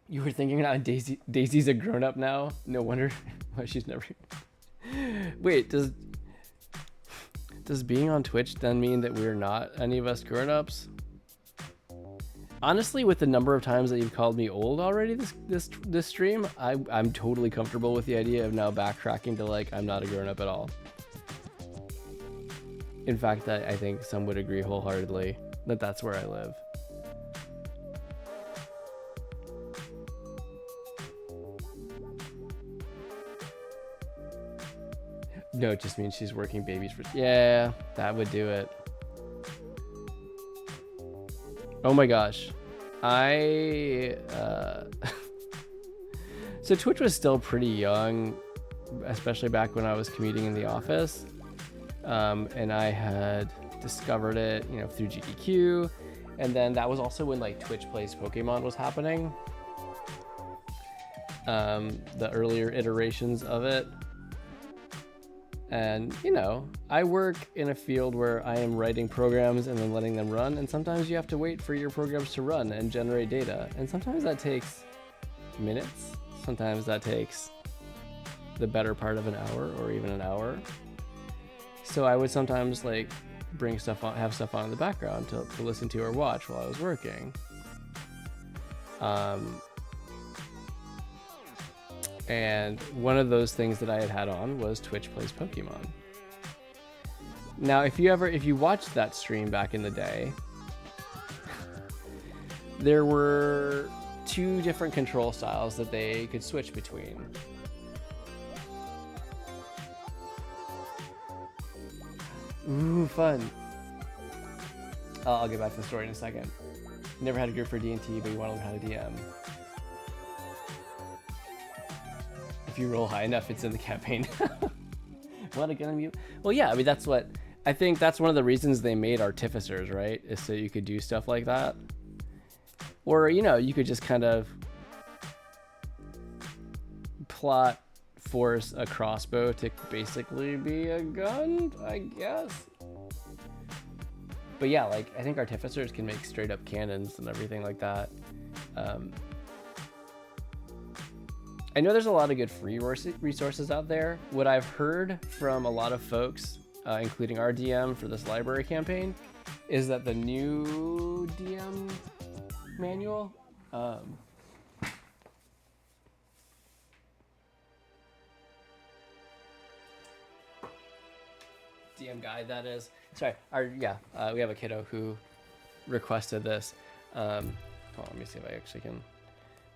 You were thinking now Daisy's a grown-up now? No wonder why she's never... Wait, does being on Twitch then mean that we're not any of us grown-ups? Honestly, with the number of times that you've called me old already this stream, I'm totally comfortable with the idea of now backtracking to, like, I'm not a grown-up at all. In fact, I think some would agree wholeheartedly that that's where I live. No, it just means she's working babies for... Yeah, that would do it. Oh my gosh. So Twitch was still pretty young, especially back when I was commuting in the office. And I had discovered it, you know, through GDQ. And then that was also when, like, Twitch Plays Pokemon was happening. The earlier iterations of it. And, you know, I work in a field where I am writing programs and then letting them run. And sometimes you have to wait for your programs to run and generate data. And sometimes that takes minutes. Sometimes that takes the better part of an hour or even an hour. So I would sometimes like bring stuff on, have stuff on in the background to listen to or watch while I was working. And one of those things that I had on was Twitch Plays Pokemon. Now, if you watched that stream back in the day, there were 2 different control styles that they could switch between. Ooh, fun. I'll get back to the story in a second. Never had a group for D&T, but you want to learn how to DM. If you roll high enough, it's in the campaign. Want to get on mute? Well, yeah, I mean, I think that's one of the reasons they made artificers, right? Is so you could do stuff like that. Or, you know, you could just kind of plot force a crossbow to basically be a gun, I guess. But yeah, like, I think artificers can make straight up cannons and everything like that. I know there's a lot of good free resources out there. What I've heard from a lot of folks, including our DM for this library campaign, is that the new DM manual, DM guide, that is. Sorry, we have a kiddo who requested this. Hold on, let me see if I actually can.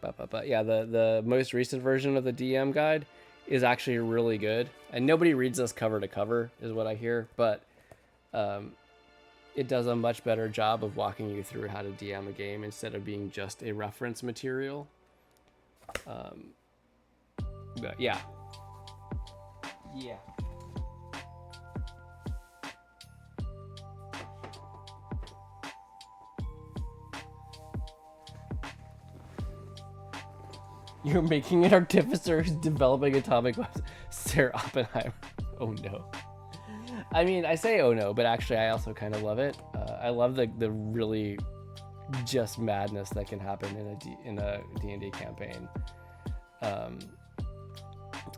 But yeah, the most recent version of the DM guide is actually really good, and nobody reads this cover to cover, is what I hear. But it does a much better job of walking you through how to DM a game instead of being just a reference material. But yeah. You're making an artificer who's developing atomic weapons. Sarah Oppenheimer. Oh no. I mean, I say oh no, but actually I also kind of love it. I love the really just madness that can happen in a D&D campaign.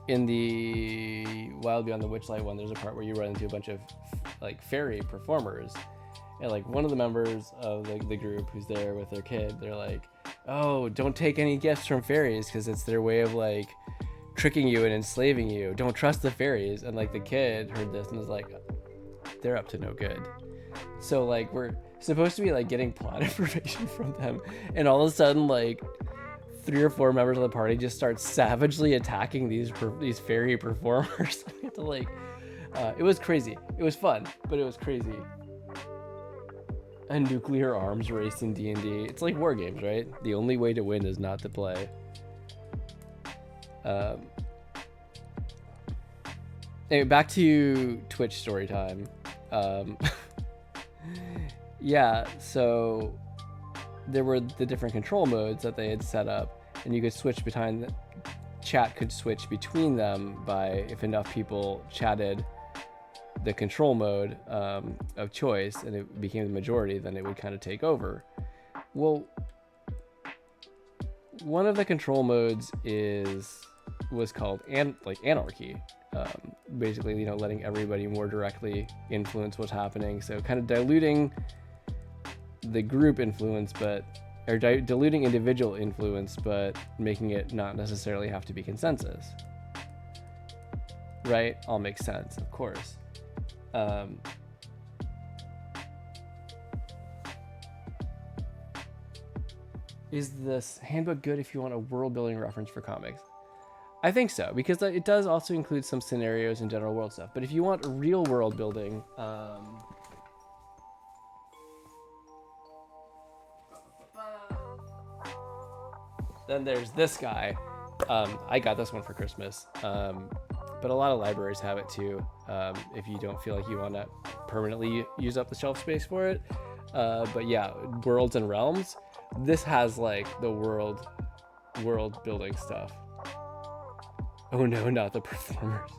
In the Wild Beyond the Witchlight one, there's a part where you run into a bunch of like fairy performers, and like one of the members of the group who's there with their kid, they're like, oh, don't take any gifts from fairies because it's their way of like tricking you and enslaving you. Don't trust the fairies. And like the kid heard this and was like, they're up to no good. So like we're supposed to be like getting plot information from them, and all of a sudden like 3 or 4 members of the party just start savagely attacking these fairy performers. We had to like, it was crazy. It was fun, but it was crazy. A nuclear arms race in D&D. It's like war games, right? The only way to win is not to play. Anyway, back to Twitch story time. Yeah, so there were the different control modes that they had set up, and you could switch between chat could switch between them by, if enough people chatted the control mode of choice and it became the majority, then it would kind of take over. Well, one of the control modes was called anarchy. Basically, you know, letting everybody more directly influence what's happening. So kind of diluting the group influence, or diluting individual influence, but making it not necessarily have to be consensus. Right? All makes sense, of course. Is this handbook good if you want a world building reference for comics? I think so, because it does also include some scenarios and general world stuff. But if you want real world building, then there's this guy. I got this one for Christmas. But a lot of libraries have it too, if you don't feel like you want to permanently use up the shelf space for it. But yeah, Worlds and Realms, this has like the world building stuff. Oh no, not the performers.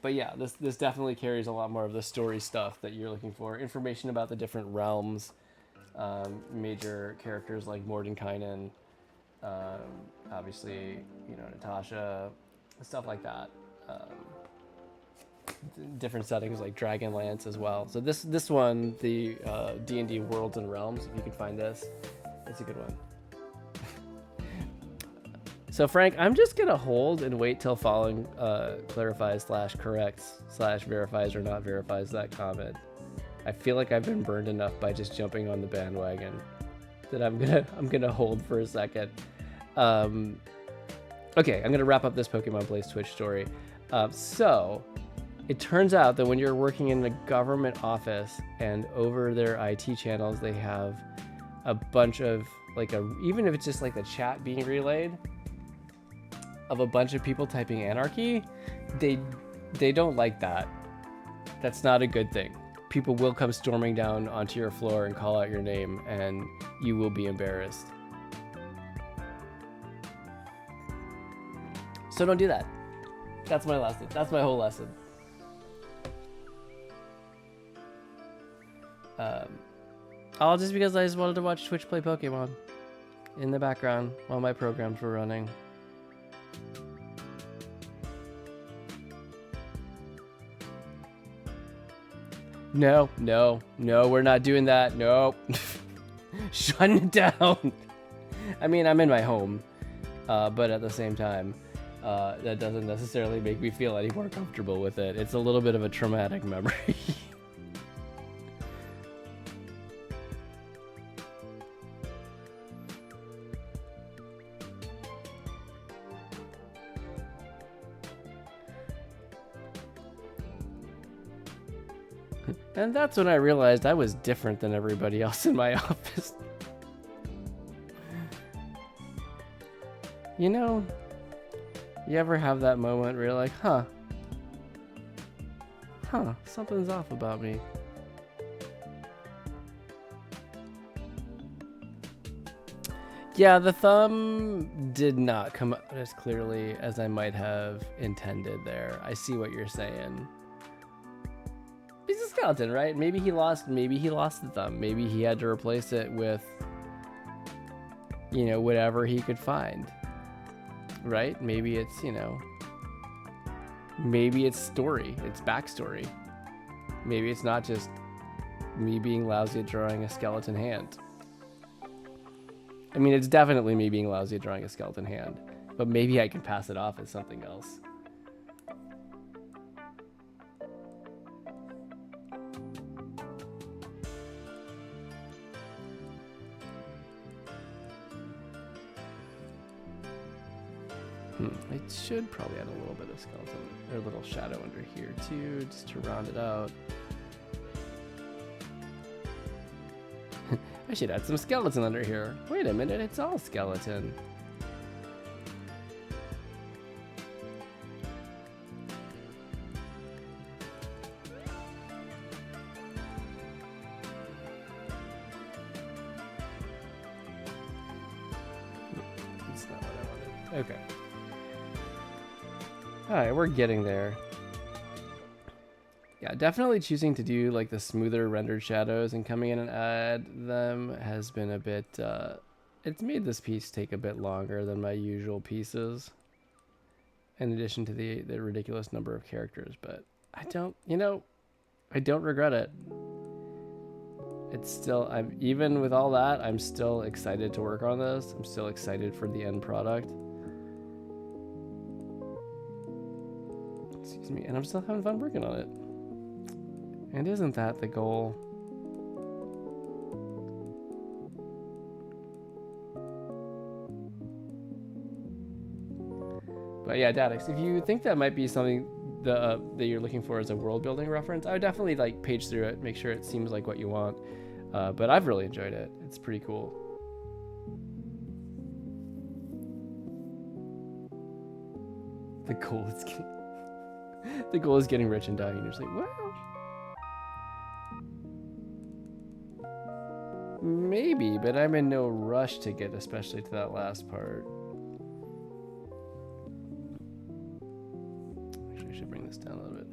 But yeah, this definitely carries a lot more of the story stuff that you're looking for. Information about the different realms, major characters like Mordenkainen, obviously, Natasha, stuff like that. Different settings like Dragonlance as well. So this one, the D&D Worlds and Realms, if you can find this, it's a good one. So Frank, I'm just gonna hold and wait till following clarifies / corrects / verifies or not verifies that comment. I feel like I've been burned enough by just jumping on the bandwagon that I'm gonna hold for a second. Okay, I'm gonna wrap up this Pokemon Blaze Twitch story. So it turns out that when you're working in a government office and over their IT channels, they have a bunch of even if it's just like the chat being relayed of a bunch of people typing anarchy, they don't like that. That's not a good thing. People will come storming down onto your floor and call out your name, and you will be embarrassed. So don't do that. That's my lesson. That's my whole lesson. All just because I just wanted to watch Twitch play Pokemon in the background while my programs were running. No, we're not doing that. No. Shutting it down. I mean, I'm in my home, but at the same time, that doesn't necessarily make me feel any more comfortable with it. It's a little bit of a traumatic memory. And that's when I realized I was different than everybody else in my office. You ever have that moment where you're like, something's off about me. Yeah, the thumb did not come out as clearly as I might have intended there. I see what you're saying. He's a skeleton, right? Maybe he lost the thumb. Maybe he had to replace it with, whatever he could find. Right? Maybe it's, maybe it's story. It's backstory. Maybe it's not just me being lousy at drawing a skeleton hand. I mean, it's definitely me being lousy at drawing a skeleton hand, but maybe I can pass it off as something else. I should probably add a little bit of skeleton or a little shadow under here too, just to round it out. I should add some skeleton under here. Wait a minute, it's all skeleton. That's not what I wanted. Okay. Alright, we're getting there. Yeah, definitely choosing to do like the smoother rendered shadows and coming in and add them has been a bit, it's made this piece take a bit longer than my usual pieces. In addition to the ridiculous number of characters, but I don't regret it. It's still, even with all that, I'm still excited to work on this. I'm still excited for the end product. Excuse me, and I'm still having fun working on it. And isn't that the goal? But yeah, Dadix, if you think that might be something that you're looking for as a world building reference, I would definitely like page through it, make sure it seems like what you want. But I've really enjoyed it. It's pretty cool. The goal is getting rich and dying. And you're just like, well, maybe, but I'm in no rush to get, especially to that last part. bring this down a little bit.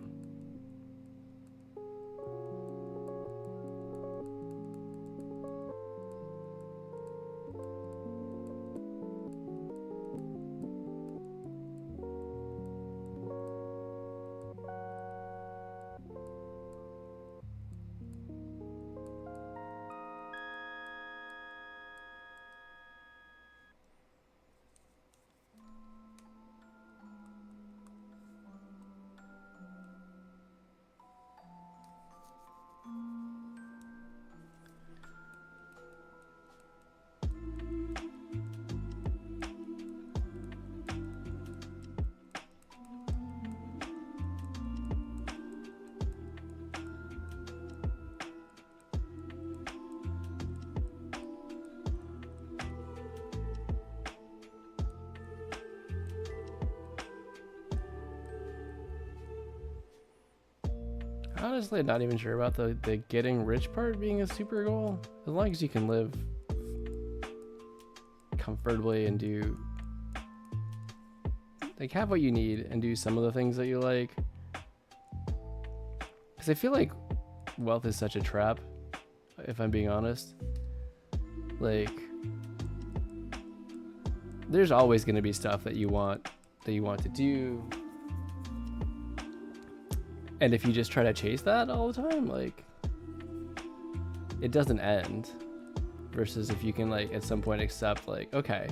Honestly, not even sure about the getting rich part being a super goal. As long as you can live comfortably and do, like, have what you need and do some of the things that you like. Because I feel like wealth is such a trap, if I'm being honest. Like, there's always going to be stuff that you want to do. And if you just try to chase that all the time, like, it doesn't end. Versus if you can, like, at some point accept, like, okay,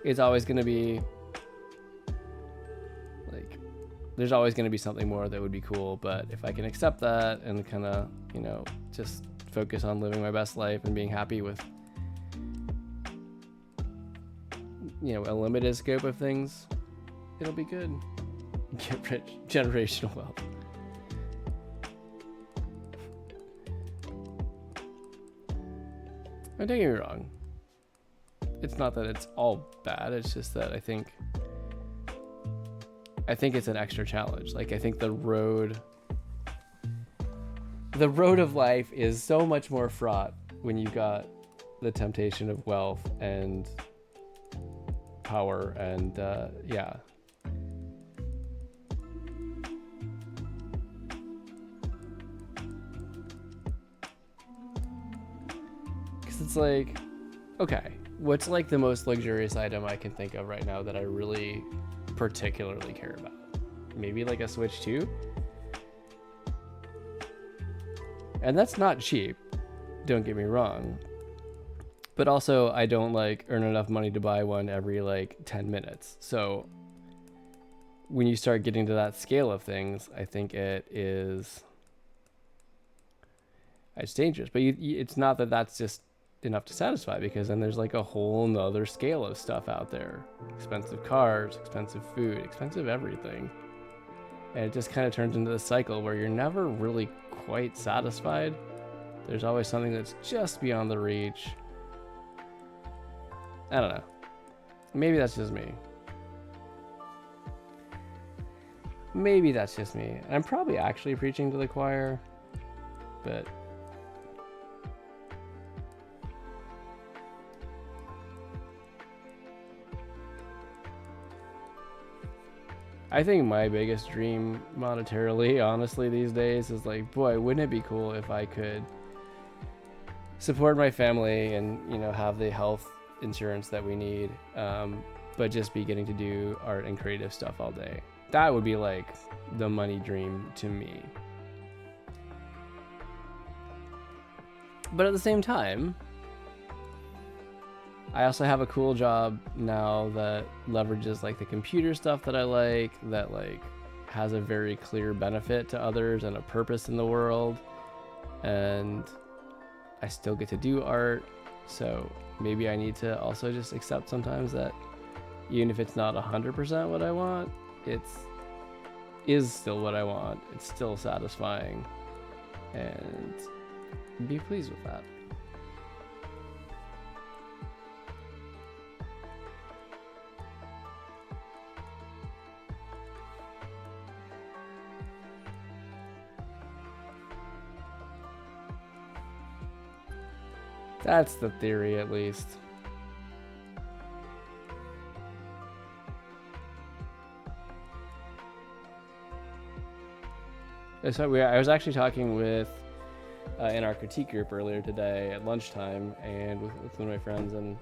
it's always going to be, like, there's always going to be something more that would be cool. But if I can accept that and kind of, you know, just focus on living my best life and being happy with, you know, a limited scope of things, it'll be good. Get rich, generational wealth. Don't get me wrong. It's not that it's all bad. It's just that I think it's an extra challenge. Like, I think the road of life is so much more fraught when you got the temptation of wealth and power and yeah. It's like, okay, what's like the most luxurious item I can think of right now that I really particularly care about? Maybe like a Switch 2? And that's not cheap, don't get me wrong. But also, I don't like earn enough money to buy one every like 10 minutes. So when you start getting to that scale of things, I think it's dangerous. But it's not that that's just enough to satisfy, because then there's like a whole nother scale of stuff out there. Expensive cars, expensive food, expensive everything. And it just kind of turns into the cycle where you're never really quite satisfied. There's always something that's just beyond the reach. I don't know. Maybe that's just me. Maybe that's just me. I'm probably actually preaching to the choir, but I think my biggest dream monetarily, honestly, these days is like, boy, wouldn't it be cool if I could support my family and, you know, have the health insurance that we need, but just be getting to do art and creative stuff all day. That would be like the money dream to me. But at the same time, I also have a cool job now that leverages like the computer stuff that I like, that like has a very clear benefit to others and a purpose in the world. And I still get to do art. So maybe I need to also just accept sometimes that even if it's not 100% what I want, is still what I want. It's still satisfying, and be pleased with that. That's the theory, at least. So I was actually talking with in our critique group earlier today at lunchtime, and with one of my friends, and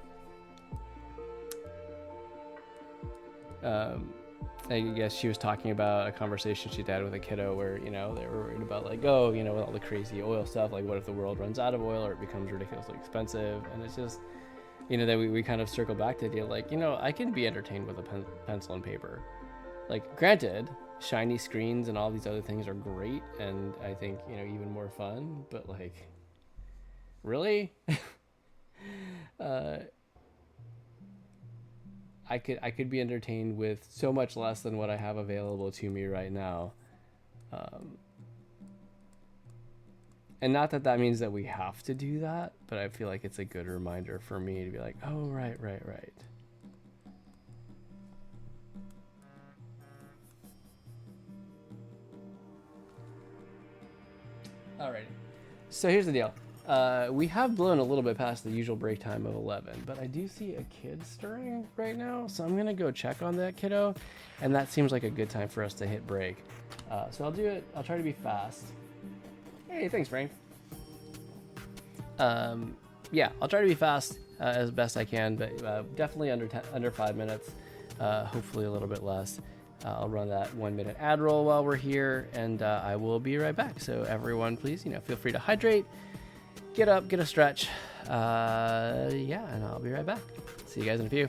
I guess she was talking about a conversation she'd had with a kiddo where, you know, they were worried about like, oh, you know, with all the crazy oil stuff, like what if the world runs out of oil or it becomes ridiculously expensive? And it's just, you know, that we kind of circle back to the idea like, you know, I can be entertained with a pencil and paper. Like, granted, shiny screens and all these other things are great, and I think, you know, even more fun, but like, really? I could be entertained with so much less than what I have available to me right now. And not that that means that we have to do that, but I feel like it's a good reminder for me to be like, oh, right. Alrighty. So here's the deal. We have blown a little bit past the usual break time of 11, but I do see a kid stirring right now, so I'm going to go check on that kiddo, and that seems like a good time for us to hit break. So I'll do it. I'll try to be fast. Hey, thanks, Frank. Yeah, I'll try to be fast as best I can, but definitely under 5 minutes, hopefully a little bit less. I'll run that 1 minute ad roll while we're here, and I will be right back. So everyone, please, you know, feel free to hydrate, get up, get a stretch. Yeah, and I'll be right back. See you guys in a few.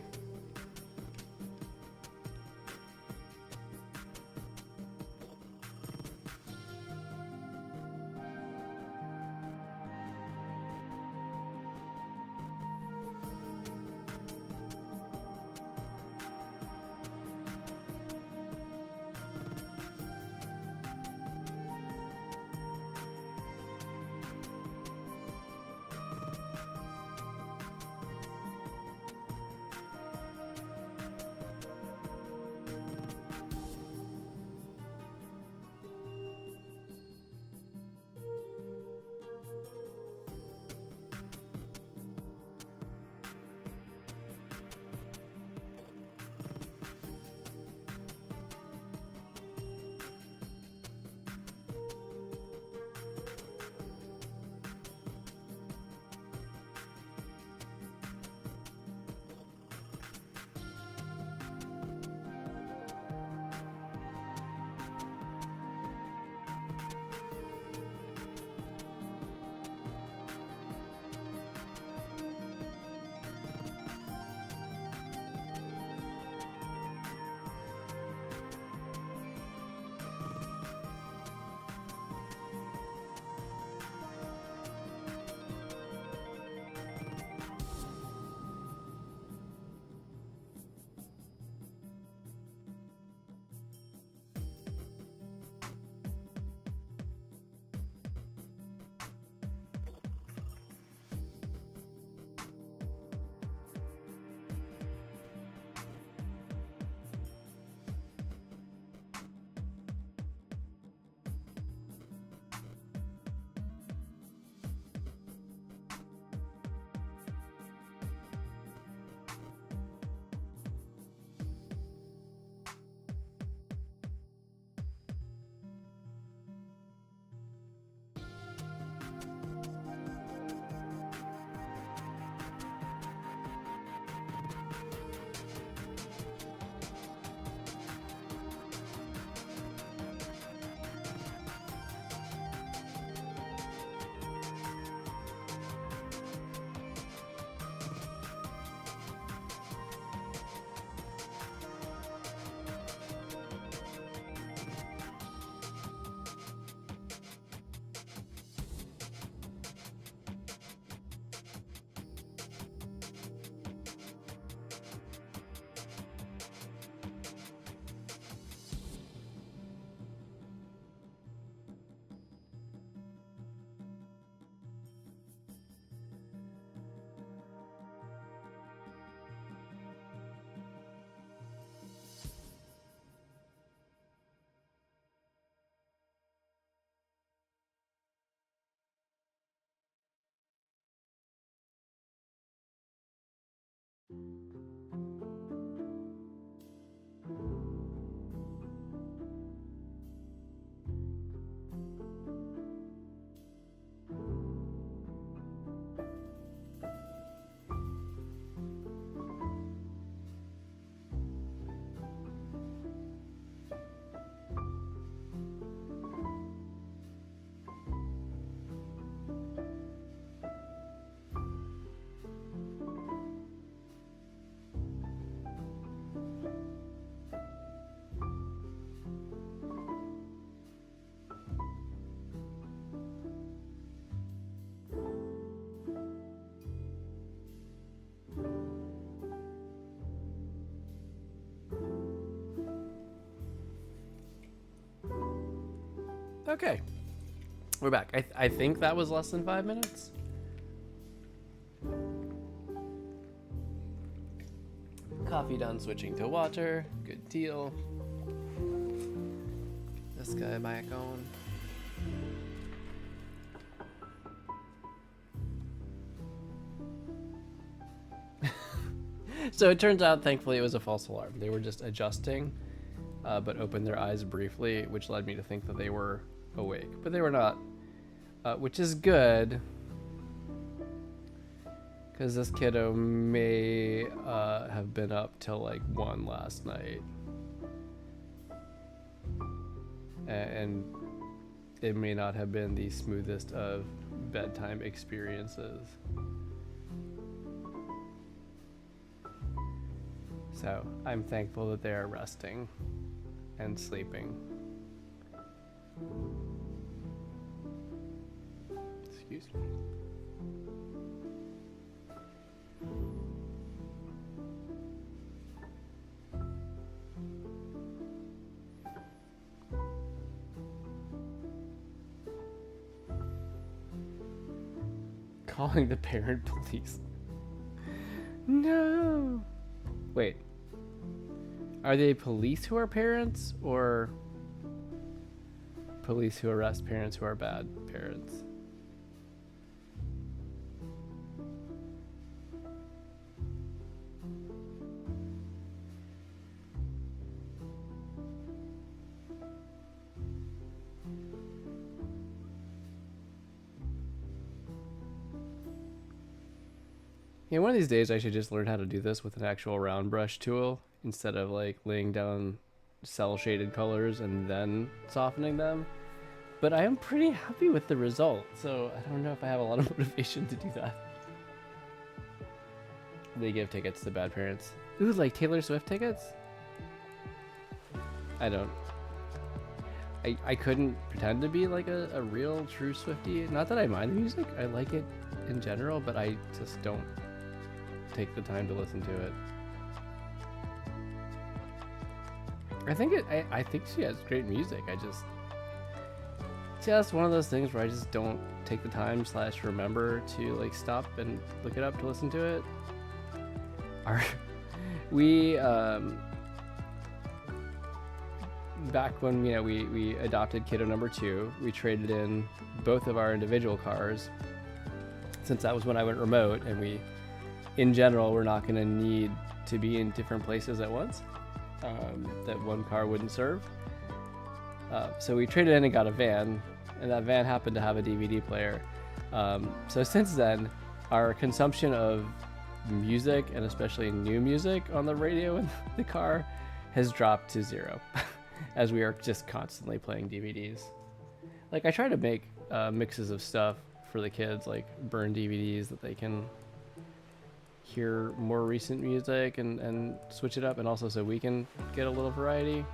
Okay, we're back. I think that was less than 5 minutes. Coffee done, switching to water. Good deal. Get this guy back on. So it turns out, thankfully, it was a false alarm. They were just adjusting, but opened their eyes briefly, which led me to think that they were awake. But they were not, which is good, because this kiddo may have been up till like 1 last night. And it may not have been the smoothest of bedtime experiences. So I'm thankful that they are resting and sleeping. Excuse me. Calling the parent police. No. Wait. Are they police who are parents, or police who arrest parents who are bad parents? Yeah, one of these days I should just learn how to do this with an actual round brush tool instead of like laying down cell shaded colors and then softening them. But I am pretty happy with the result, so I don't know if I have a lot of motivation to do that. They give tickets to bad parents. Ooh, like Taylor Swift tickets? I don't. I couldn't pretend to be like a real true Swiftie. Not that I mind the music, I like it in general, but I just don't take the time to listen to it. I think she has great music. I just one of those things where I just don't take the time / remember to like stop and look it up to listen to it. We back when we adopted kiddo number 2, we traded in both of our individual cars, since that was when I went remote, and we in general we're not going to need to be in different places at once. That one car wouldn't serve. So we traded in and got a van, and that van happened to have a DVD player. So since then, our consumption of music, and especially new music on the radio in the car, has dropped to 0, as we are just constantly playing DVDs. Like, I try to make mixes of stuff for the kids, like burn DVDs that they can hear more recent music and switch it up, and also so we can get a little variety.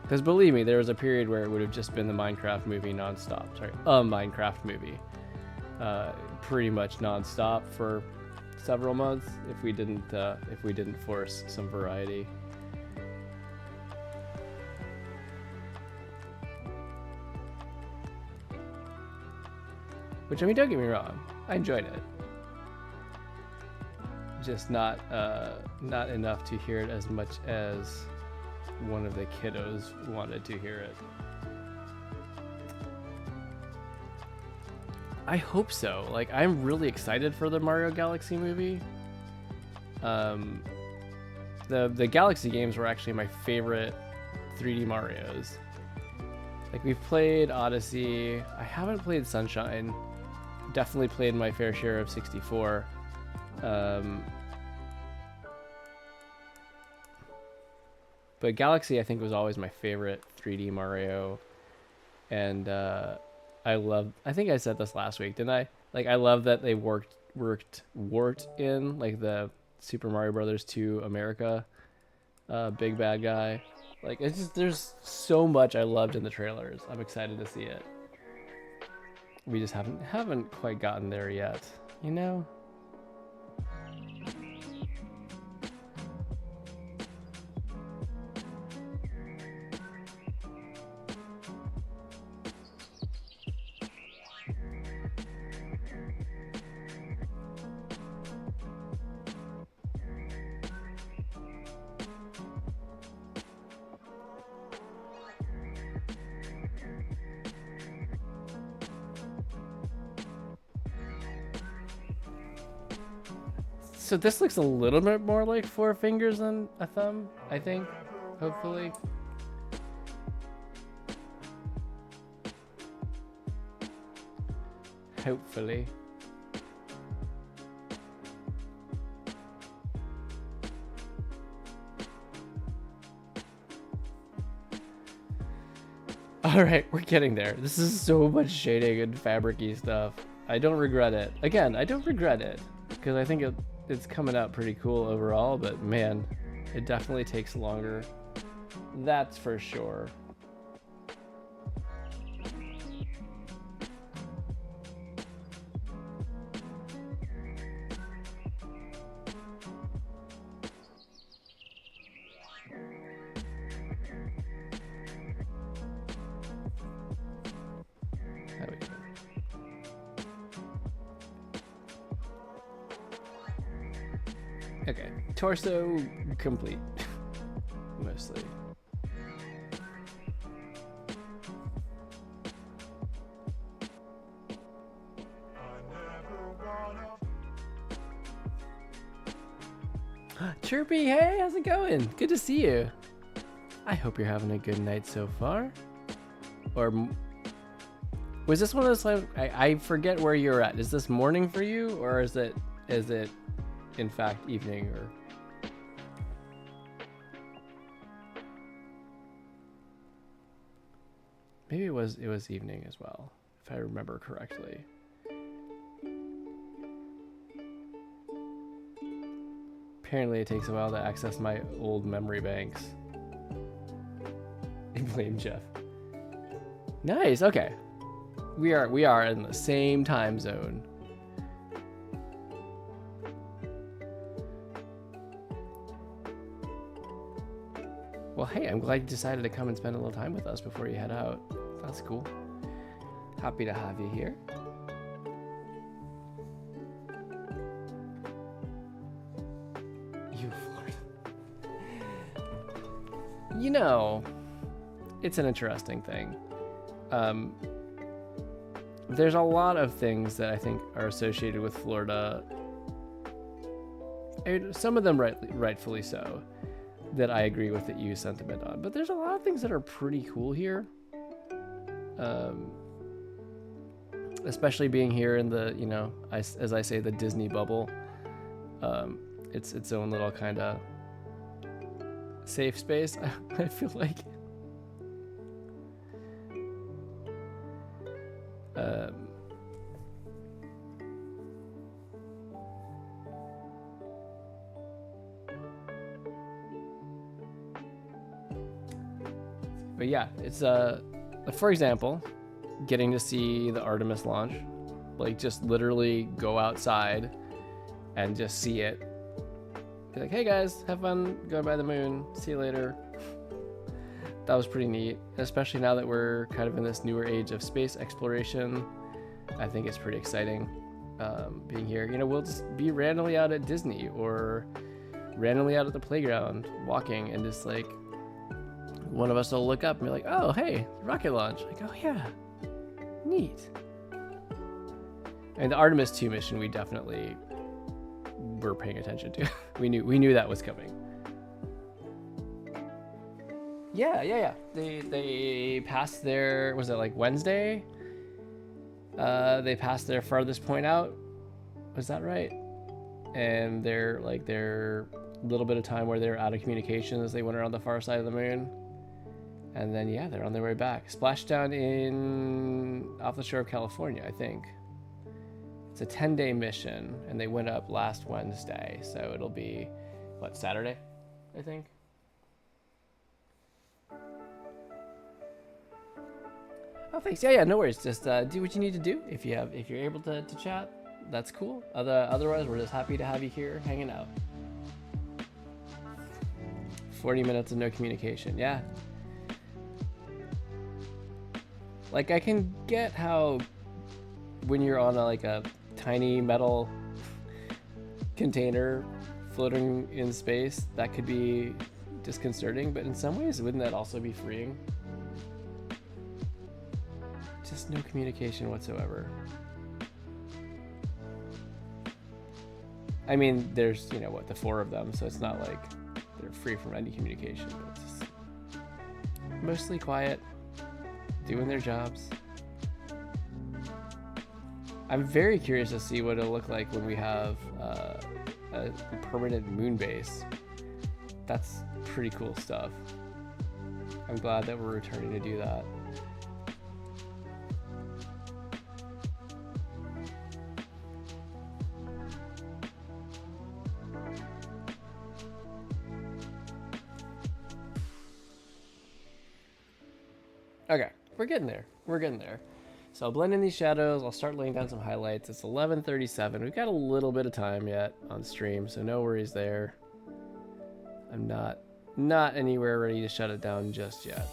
Because believe me, there was a period where it would have just been the Minecraft movie nonstop. Sorry, a Minecraft movie, pretty much nonstop for several months if we didn't force some variety. Which, I mean, don't get me wrong, I enjoyed it. Just not enough to hear it as much as one of the kiddos wanted to hear it. I hope so. Like, I'm really excited for the Mario Galaxy movie. The Galaxy games were actually my favorite 3D Marios. Like, we've played Odyssey. I haven't played Sunshine. Definitely played my fair share of 64. But Galaxy, I think, was always my favorite 3D Mario, and I think I said this last week, didn't I? Like, I love that they worked in like the Super Mario Brothers 2 America big bad guy. Like, it's just, there's so much I loved in the trailers. I'm excited to see it. We just haven't quite gotten there yet, you know? So this looks a little bit more like 4 fingers than a thumb, I think, hopefully. Hopefully. Alright, we're getting there. This is so much shading and fabric-y stuff. I don't regret it. Again, I don't regret it, because I think it's coming out pretty cool overall, but man, it definitely takes longer. That's for sure. Okay, torso complete, mostly. Chirpy, hey, how's it going? Good to see you. I hope you're having a good night so far. Or was this one of those times? I forget where you're at. Is this morning for you, or is it in fact evening? Or maybe it was evening as well, if I remember correctly. Apparently it takes a while to access my old memory banks. I blame Jeff. Nice, okay. We are in the same time zone. Well, hey, I'm glad you decided to come and spend a little time with us before you head out. That's cool. Happy to have you here. You Florida. You know, it's an interesting thing. There's a lot of things that I think are associated with Florida. Some of them rightfully so, that I agree with the EU sentiment on. But there's a lot of things that are pretty cool here. Especially being here in the, you know, as I say, the Disney bubble. It's its own little kind of safe space, I feel like. But yeah, it's for example, getting to see the Artemis launch, like just literally go outside and just see it. Be like, hey guys, have fun going by the moon. See you later. That was pretty neat, especially now that we're kind of in this newer age of space exploration. I think it's pretty exciting being here. You know, we'll just be randomly out at Disney or randomly out at the playground walking, and just like one of us will look up and be like, oh, hey, rocket launch. Like, oh yeah, neat. And the Artemis 2 mission, we definitely were paying attention to. we knew that was coming. Yeah. They passed their, was it like Wednesday? They passed their farthest point out. Was that right? And their little bit of time where they're out of communication as they went around the far side of the moon. And then yeah, they're on their way back. Splashdown off the shore of California, I think. It's a 10-day mission, and they went up last Wednesday, so it'll be what, Saturday, I think. Oh, thanks. Yeah, no worries. Just do what you need to do. If you're able to chat, that's cool. Otherwise, we're just happy to have you here hanging out. 40 minutes of no communication. Yeah. Like, I can get how when you're on a tiny metal container floating in space, that could be disconcerting, but in some ways, wouldn't that also be freeing? Just no communication whatsoever. I mean, there's, you know, what, the 4 of them, so it's not like they're free from any communication, but it's just mostly quiet, doing their jobs. I'm very curious to see what it'll look like when we have a permanent moon base. That's pretty cool stuff. I'm glad that we're returning to do that. Okay, we're getting there. We're getting there. So I'll blend in these shadows. I'll start laying down some highlights. It's 11:37. We've got a little bit of time yet on stream, so no worries there. I'm not anywhere ready to shut it down just yet.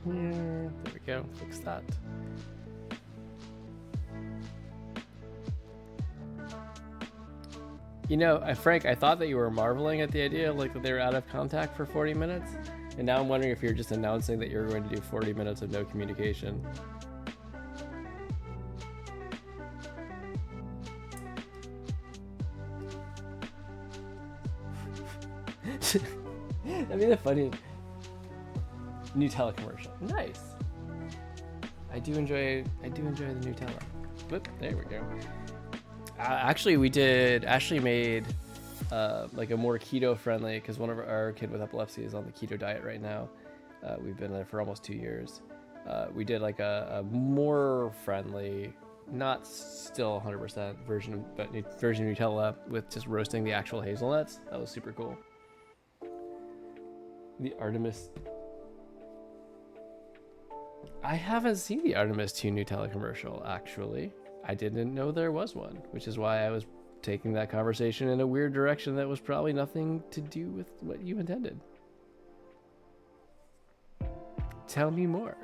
A little bit in here. There we go. Fix that. You know, Frank, I thought that you were marveling at the idea, like that they were out of contact for 40 minutes. And now I'm wondering if you're just announcing that you're going to do 40 minutes of no communication. That'd be the funny Nutella commercial. Nice. I do enjoy the Nutella. Whoop, there we go. Actually, Ashley made like a more keto friendly, because one of our kid with epilepsy is on the keto diet right now. We've been there for almost 2 years. We did like a more friendly, not still 100% version of Nutella with just roasting the actual hazelnuts. That was super cool. The Artemis. I haven't seen the Artemis 2 Nutella commercial, actually. I didn't know there was one, which is why I was taking that conversation in a weird direction that was probably nothing to do with what you intended. Tell me more.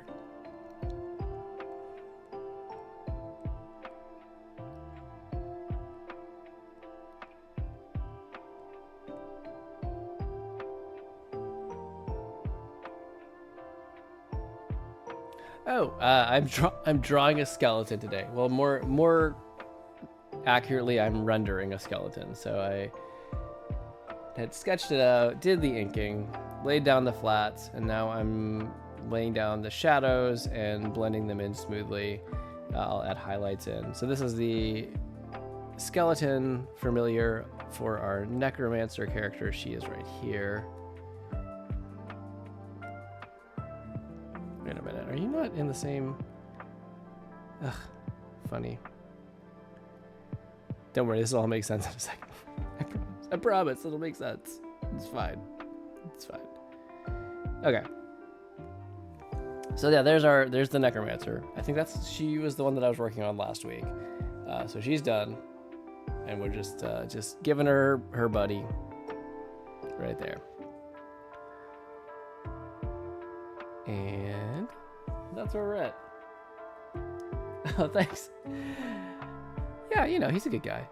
Oh, I'm drawing a skeleton today. Well, more accurately, I'm rendering a skeleton. So I had sketched it out, did the inking, laid down the flats, and now I'm laying down the shadows and blending them in smoothly. I'll add highlights in. So this is the skeleton familiar for our Necromancer character. She is right here. Wait a minute, are you not in the same? Ugh, funny. Don't worry, this will all make sense in a second. I promise it'll make sense. It's fine. It's fine. Okay. So yeah, there's the Necromancer. I think she was the one that I was working on last week. So she's done, and we're just giving her buddy right there. And that's where we're at. Oh, thanks. Yeah, you know, he's a good guy.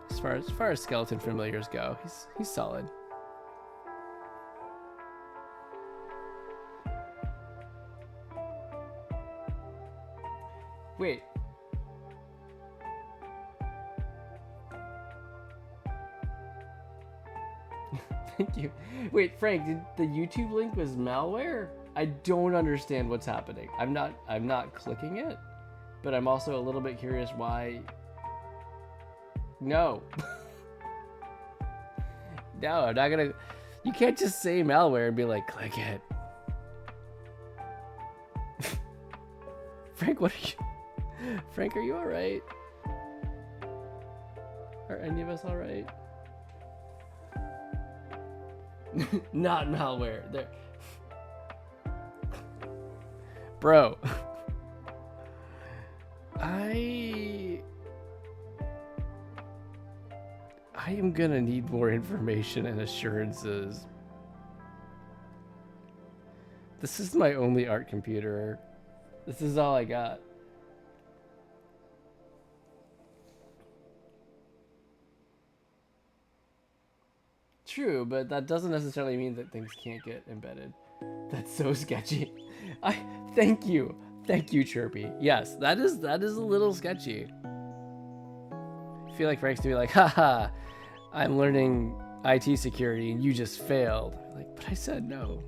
As far as skeleton familiars go, he's solid. Wait. Thank you. Wait, Frank, did the YouTube link was malware? I don't understand what's happening. I'm not clicking it, but I'm also a little bit curious why. No. No, I'm not gonna. You can't just say malware and be like, click it. Frank, what are you? Frank, are you all right? Are any of us all right? Not malware. There. Bro. I am gonna need more information and assurances. This is my only art computer. This is all I got. True, but that doesn't necessarily mean that things can't get embedded. That's so sketchy. Thank you, Chirpy. Yes, that is a little sketchy. I feel like Frank's gonna be like, haha, I'm learning IT security and you just failed. Like, but I said no.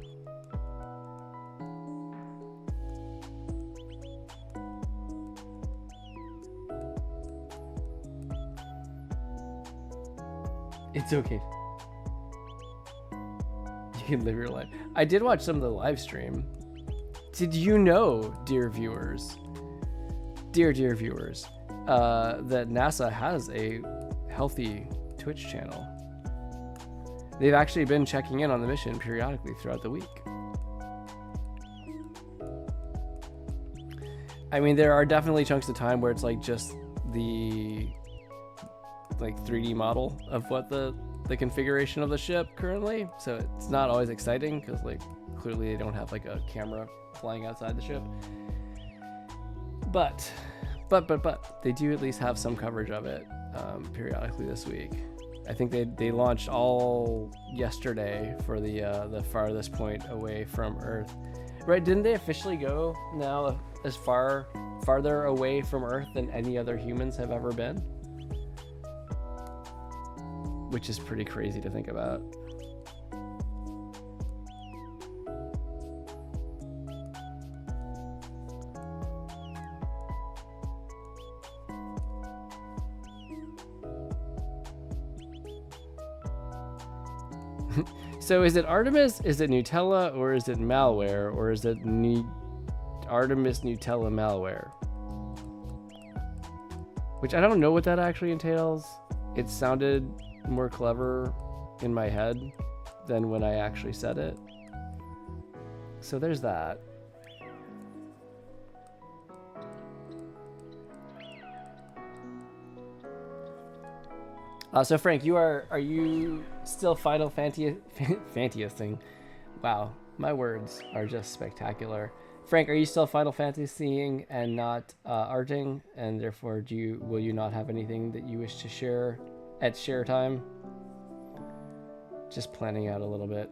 It's okay. You can live your life. I did watch some of the live stream. Did you know, dear viewers, that NASA has a healthy Twitch channel? They've actually been checking in on the mission periodically throughout the week. I mean, there are definitely chunks of time where it's like just the 3D model of what the configuration of the ship currently, so it's not always exciting because like clearly they don't have like a camera flying outside the ship, but they do at least have some coverage of it periodically this week. I think they launched all yesterday for the farthest point away from Earth, right? Didn't they officially go now as farther away from Earth than any other humans have ever been? Which is pretty crazy to think about. So is it Artemis, is it Nutella, or is it malware, or is it Artemis Nutella malware? Which I don't know what that actually entails. It sounded more clever in my head than when I actually said it. So there's that. So Frank, are you still Final Fantasying? Wow, my words are just spectacular. Frank, are you still Final Fantasying and not arting, and therefore will you not have anything that you wish to share at share time? Just planning out a little bit.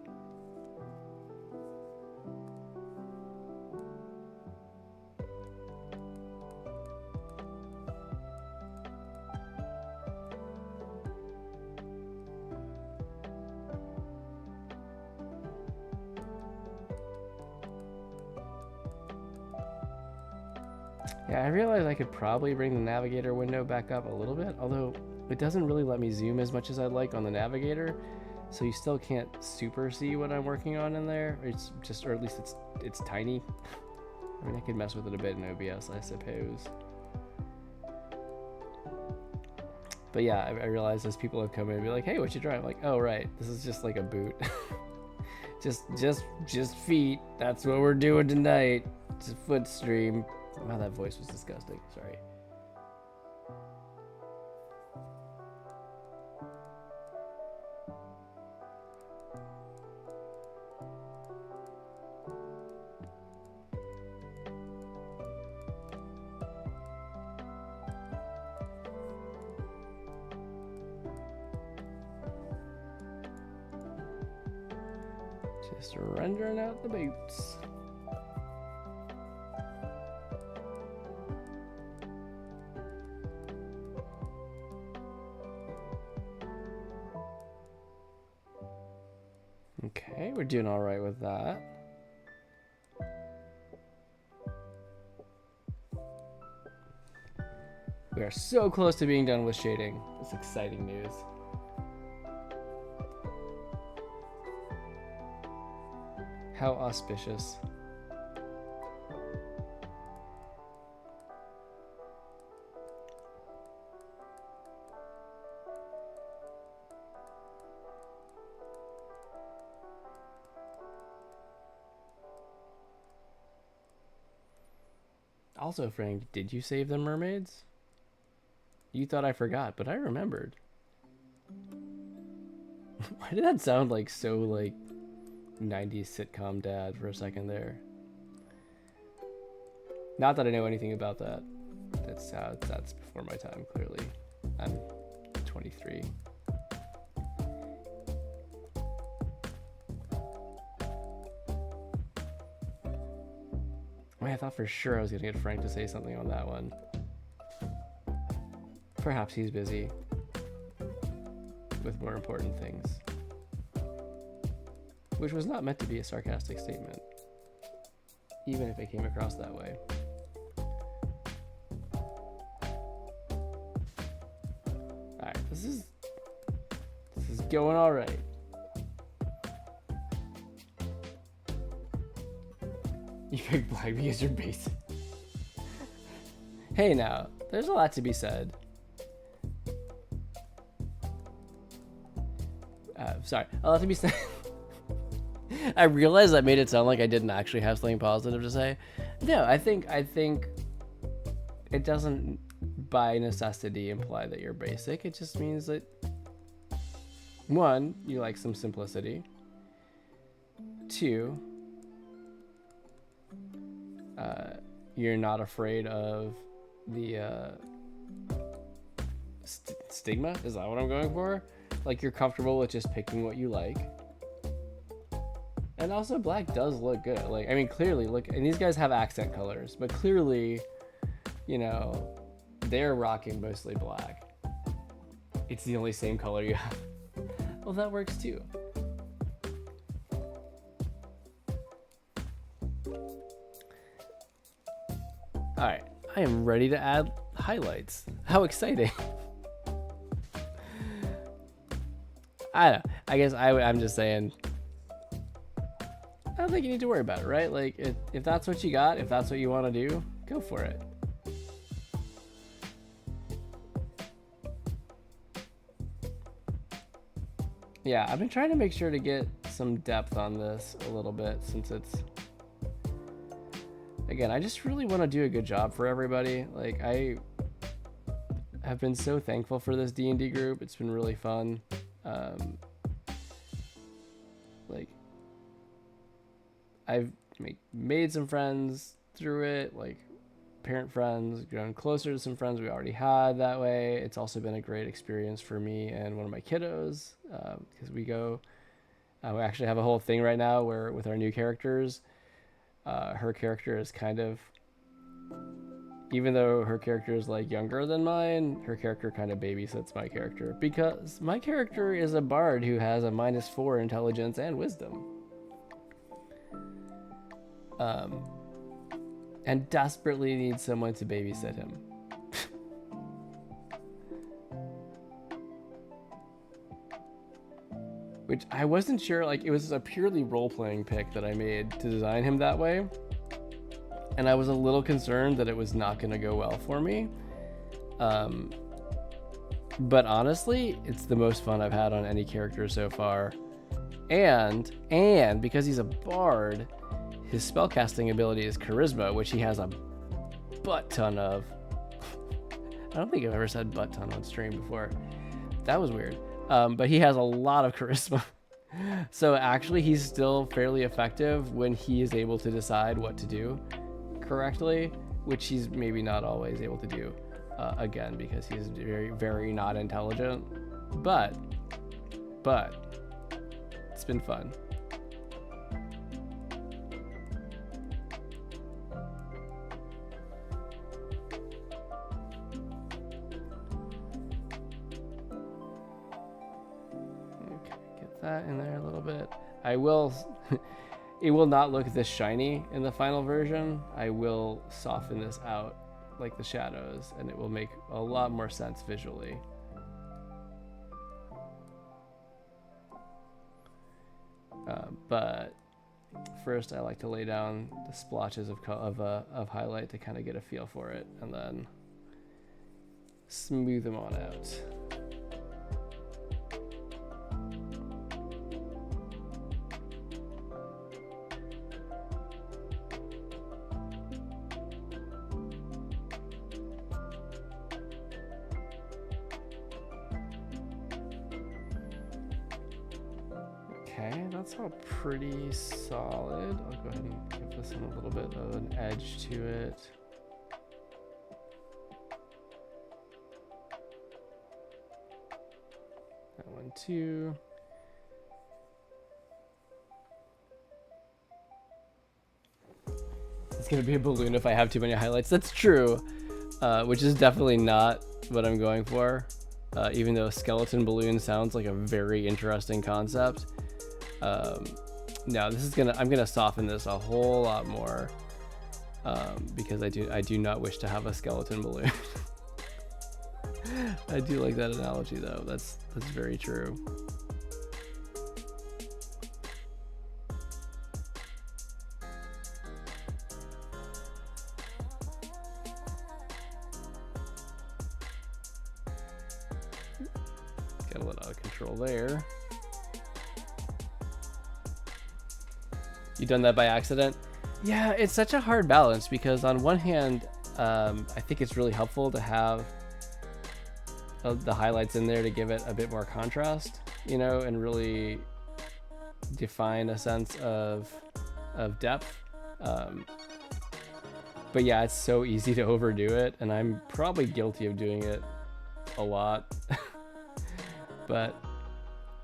Yeah, I realized I could probably bring the navigator window back up a little bit, although it doesn't really let me zoom as much as I'd like on the navigator, so you still can't super see what I'm working on in there. It's just, or at least it's tiny. I mean, I could mess with it a bit in OBS, I suppose. But yeah, I realized as people have come in and be like, hey, what you drawing? I'm like, oh right, this is just like a boot. just feet. That's what we're doing tonight. It's a foot stream. Wow, that voice was disgusting. Sorry. Just rendering out the boots. Okay, we're doing all right with that. We are so close to being done with shading. It's exciting news. How auspicious. Also, Frank, did you save the mermaids? You thought I forgot, but I remembered. Why did that sound like so like 90s sitcom dad for a second there? Not that I know anything about that. That's before my time, clearly. I'm 23. Man, I thought for sure I was going to get Frank to say something on that one. Perhaps he's busy with more important things. Which was not meant to be a sarcastic statement, even if it came across that way. Alright, this is going alright. You pick black because you're basic. Hey now, there's a lot to be said. Sorry, a lot to be said. I realized I made it sound like I didn't actually have something positive to say. No, I think it doesn't by necessity imply that you're basic. It just means that, one, you like some simplicity. Two, you're not afraid of the stigma. Is that what I'm going for? Like, you're comfortable with just picking what you like. And also, black does look good. Like, I mean, clearly, look, and these guys have accent colors, but clearly, you know, they're rocking mostly black. It's the only same color you have. Well, that works too. Alright, I am ready to add highlights. How exciting. I don't know. I guess I'm just saying, I don't think you need to worry about it, right? Like, if that's what you got, if that's what you want to do, go for it. Yeah, I've been trying to make sure to get some depth on this a little bit, since it's... Again, I just really want to do a good job for everybody. Like, I have been so thankful for this D&D group. It's been really fun. Like, I've made some friends through it, like parent friends, grown closer to some friends we already had that way. It's also been a great experience for me and one of my kiddos, because we actually have a whole thing right now where with our new characters, her character is kind of, even though her character is like younger than mine, her character kind of babysits my character, because my character is a bard who has a -4 intelligence and wisdom. And desperately needs someone to babysit him. Which I wasn't sure, like, it was a purely role-playing pick that I made to design him that way. And I was a little concerned that it was not going to go well for me. But honestly, it's the most fun I've had on any character so far. And because he's a bard, his spellcasting ability is charisma, which he has a butt ton of. I don't think I've ever said butt ton on stream before. That was weird. But he has a lot of charisma. So actually, he's still fairly effective when he is able to decide what to do correctly, which he's maybe not always able to do, again, because he's very, very not intelligent. But it's been fun. That in there a little bit. I will it will not look this shiny in the final version. I will soften this out like the shadows, and it will make a lot more sense visually. But first I like to lay down the splotches of highlight to kind of get a feel for it, and then smooth them on out. Okay, that's all pretty solid. I'll go ahead and give this one a little bit of an edge to it. That one too. It's gonna be a balloon if I have too many highlights. That's true, which is definitely not what I'm going for. Even though skeleton balloon sounds like a very interesting concept. No, this is I'm gonna soften this a whole lot more because I do not wish to have a skeleton balloon. I do like that analogy though. That's very true. Got a little out of control there. You done that by accident? Yeah, it's such a hard balance because on one hand, I think it's really helpful to have the highlights in there to give it a bit more contrast, you know, and really define a sense of depth. But yeah, it's so easy to overdo it, and I'm probably guilty of doing it a lot. But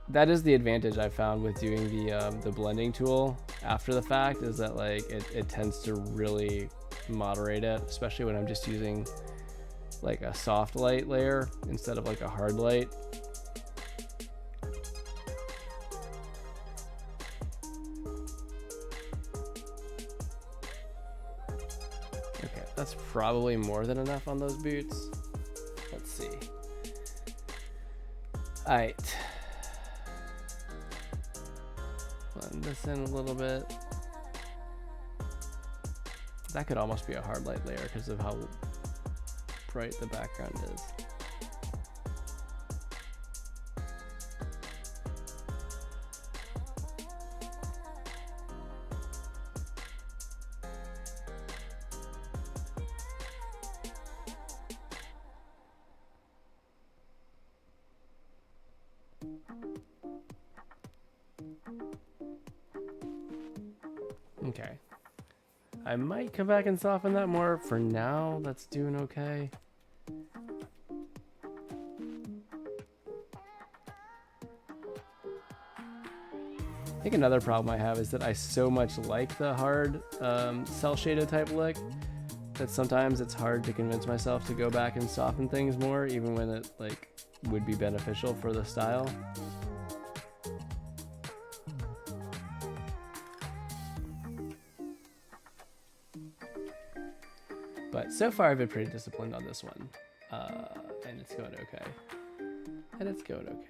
that is the advantage I found with doing the blending tool after the fact, is that like it tends to really moderate it, especially when I'm just using like a soft light layer instead of like a hard light. Okay, that's probably more than enough on those boots. Let's see. All right. Blend this in a little bit. That could almost be a hard light layer because of how bright the background is. Okay. I might come back and soften that more. For now, that's doing okay. I think another problem I have is that I so much like the hard cell shaded type look that sometimes it's hard to convince myself to go back and soften things more, even when it like would be beneficial for the style. But so far I've been pretty disciplined on this one, and it's going okay. And it's going okay.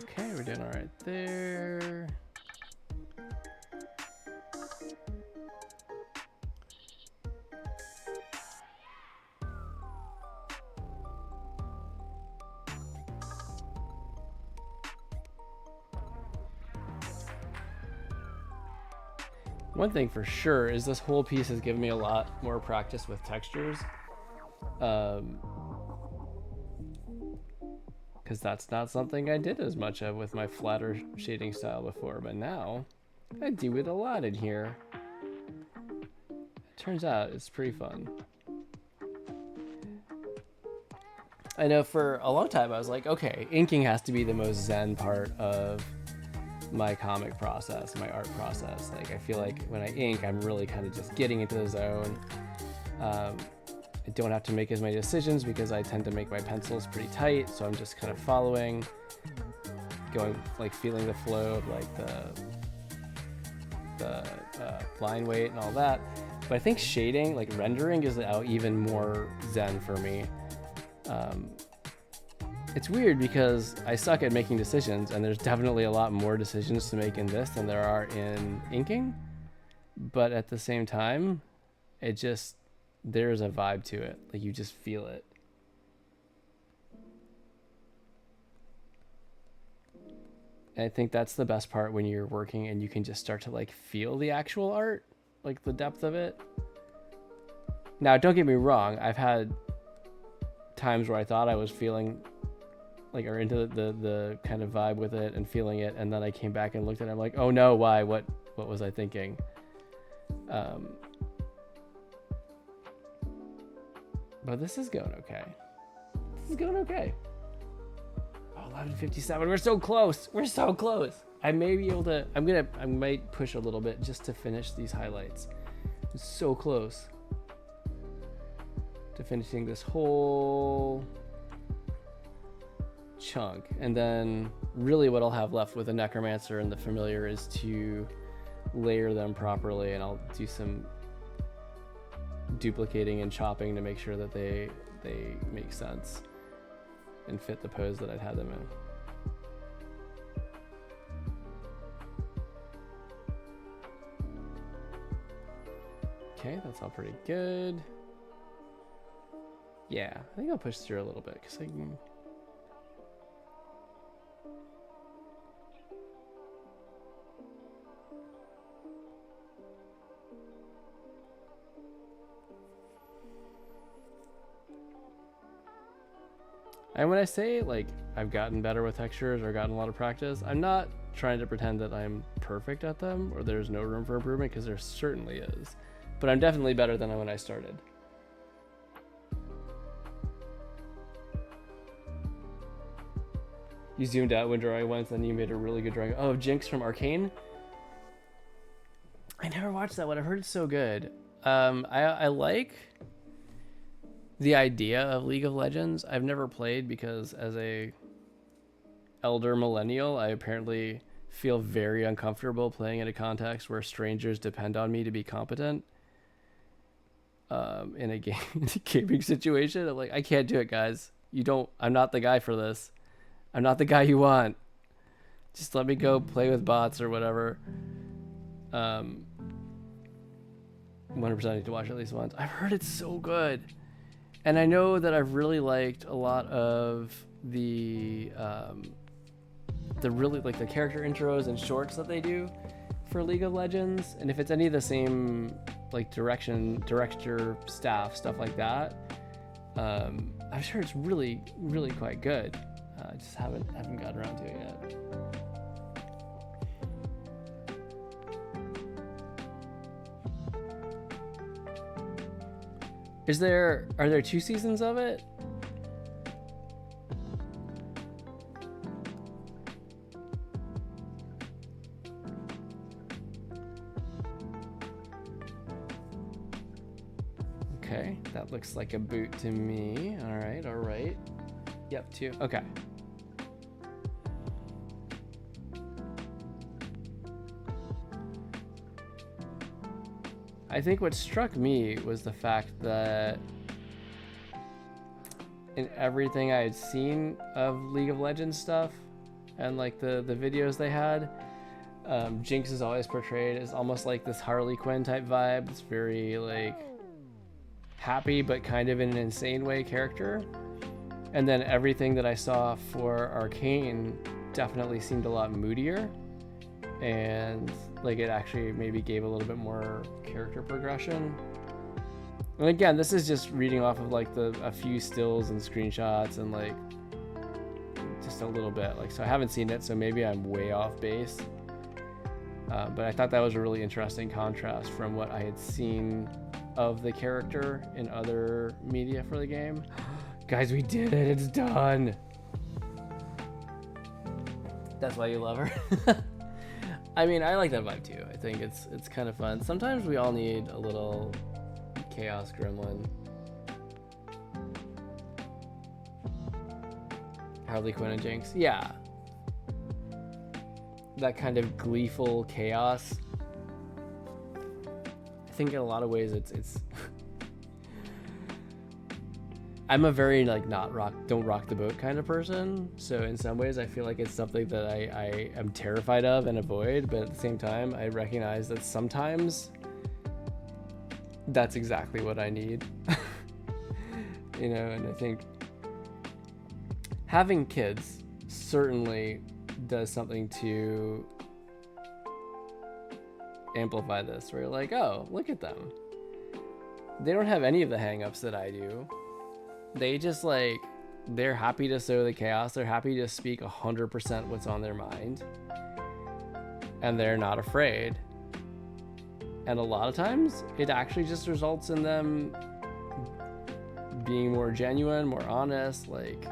Okay, we're doing all right there. One thing for sure is this whole piece has given me a lot more practice with textures. Because that's not something I did as much of with my flatter shading style before, but now I do it a lot in here. It turns out it's pretty fun. I know for a long time I was like, okay, inking has to be the most zen part of my comic process, my art process. Like I feel like when I ink, I'm really kind of just getting into the zone. I don't have to make as many decisions because I tend to make my pencils pretty tight, so I'm just kind of following, going, like feeling the flow of like the line weight and all that. But I think shading, like rendering, is now even more zen for me. It's weird because I suck at making decisions, and there's definitely a lot more decisions to make in this than there are in inking. But at the same time, it just, there's a vibe to it. Like you just feel it. And I think that's the best part when you're working and you can just start to like feel the actual art, like the depth of it. Now, don't get me wrong. I've had times where I thought I was feeling like, or into the kind of vibe with it and feeling it. And then I came back and looked at it. I'm like, oh no, why? What was I thinking? But this is going okay. This is going okay. Oh, 11:57. We're so close. We're so close. I may be able to. I might push a little bit just to finish these highlights. I'm so close to finishing this whole chunk, and then really what I'll have left with the Necromancer and the Familiar is to layer them properly, and I'll do some duplicating and chopping to make sure that they make sense and fit the pose that I'd had them in. Okay, that's all pretty good. Yeah, I think I'll push through a little bit because I can. And when I say like I've gotten better with textures or gotten a lot of practice, I'm not trying to pretend that I'm perfect at them or there's no room for improvement, because there certainly is. But I'm definitely better than when I started. You zoomed out when drawing once, and you made a really good drawing. Oh, Jinx from Arcane? I never watched that one. I've heard it's so good. I like the idea of League of Legends. I've never played because as a elder millennial, I apparently feel very uncomfortable playing in a context where strangers depend on me to be competent. In a gaming situation, I'm like, I can't do it, guys. I'm not the guy for this. I'm not the guy you want. Just let me go play with bots or whatever. 100% need to watch it at least once. I've heard it's so good. And I know that I've really liked a lot of the really like the character intros and shorts that they do for League of Legends. And if it's any of the same like director staff, stuff like that, I'm sure it's really, really quite good. I just haven't gotten around to it yet. Are there 2 seasons of it? Okay, that looks like a boot to me. All right. Yep, 2. Okay. I think what struck me was the fact that in everything I had seen of League of Legends stuff and like the videos they had, Jinx is always portrayed as almost like this Harley Quinn type vibe. It's very like happy but kind of in an insane way character. And then everything that I saw for Arcane definitely seemed a lot moodier, and like it actually maybe gave a little bit more character progression. And again, this is just reading off of like a few stills and screenshots and like just a little bit. Like, so I haven't seen it, so maybe I'm way off base. But I thought that was a really interesting contrast from what I had seen of the character in other media for the game. Guys, we did it. It's done. That's why you love her. I mean, I like that vibe too. I think it's kind of fun. Sometimes we all need a little chaos gremlin. Harley Quinn and Jinx. Yeah. That kind of gleeful chaos. I think in a lot of ways it's I'm a very like don't rock the boat kind of person. So in some ways I feel like it's something that I am terrified of and avoid, but at the same time I recognize that sometimes that's exactly what I need. You know, and I think having kids certainly does something to amplify this, where you're like, oh, look at them. They don't have any of the hang-ups that I do. They just like, they're happy to sow the chaos. They're happy to speak 100% what's on their mind. And they're not afraid. And a lot of times it actually just results in them being more genuine, more honest, like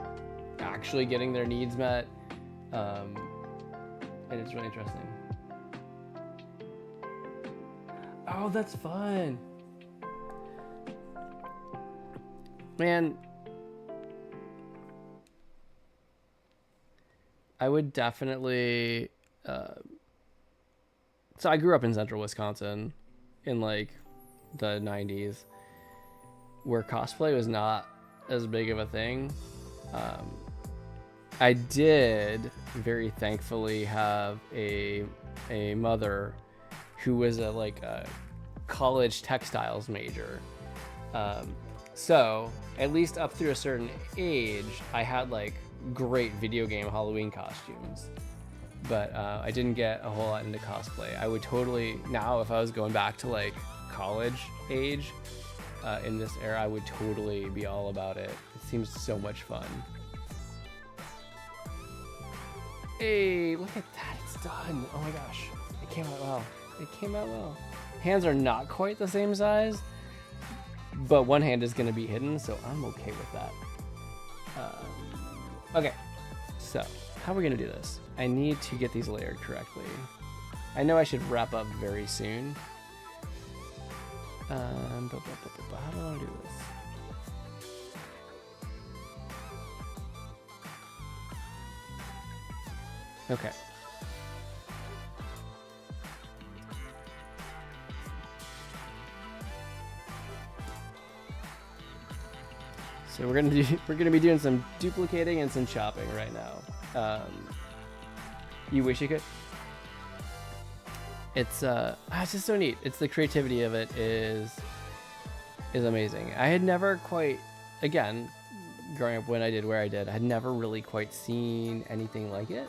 actually getting their needs met. And it's really interesting. Oh, that's fun. Man, I would definitely, so I grew up in central Wisconsin in like the 90s, where cosplay was not as big of a thing. I did very thankfully have a mother who was a college textiles major. So at least up through a certain age, I had like great video game Halloween costumes, but I didn't get a whole lot into cosplay. I would totally, now if I was going back to like college age in this era, I would totally be all about it. It seems so much fun. Hey, look at that, it's done. Oh my gosh, it came out well. It came out well. Hands are not quite the same size, but one hand is gonna be hidden, so I'm okay with that. Okay, so how are we gonna do this? I need to get these layered correctly. I know I should wrap up very soon. How do I wanna do this? Okay. So we're gonna be doing some duplicating and some chopping right now. You wish you could. It's just so neat. It's the creativity of it is amazing. I had never quite, again, growing up when I did where I did, I had never really quite seen anything like it.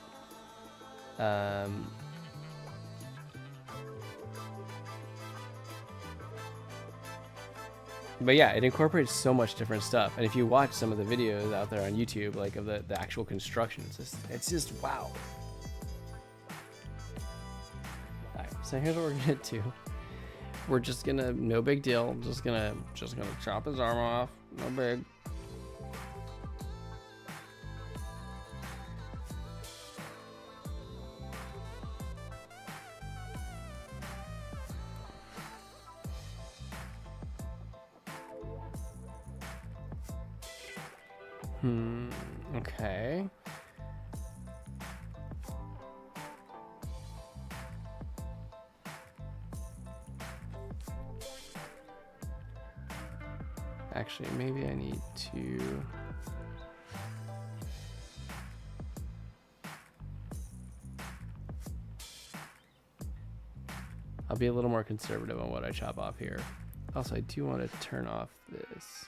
But yeah, it incorporates so much different stuff. And if you watch some of the videos out there on YouTube, like of the actual construction, it's just wow. All right, so here's what we're gonna do. We're just gonna, no big deal, just gonna chop his arm off, no big. Okay. Actually, maybe I need to... I'll be a little more conservative on what I chop off here. Also, I do want to turn off this.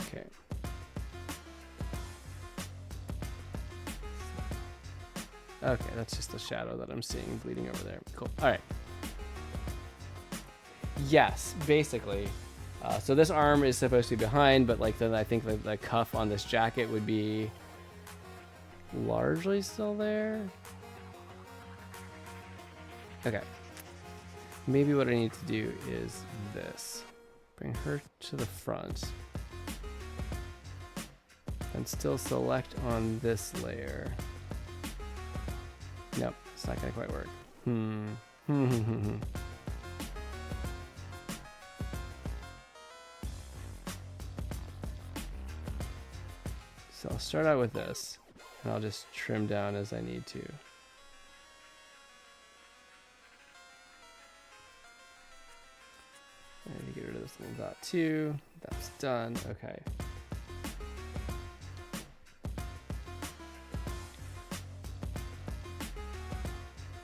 Okay. Okay, that's just the shadow that I'm seeing bleeding over there. Cool. All right. Yes, basically. So this arm is supposed to be behind, but like then I think the cuff on this jacket would be largely still there. Okay. Maybe what I need to do is this. Bring her to the front. And still select on this layer. Nope, it's not gonna quite work. So I'll start out with this, and I'll just trim down as I need to. And get rid of this little dot too. That's done. Okay.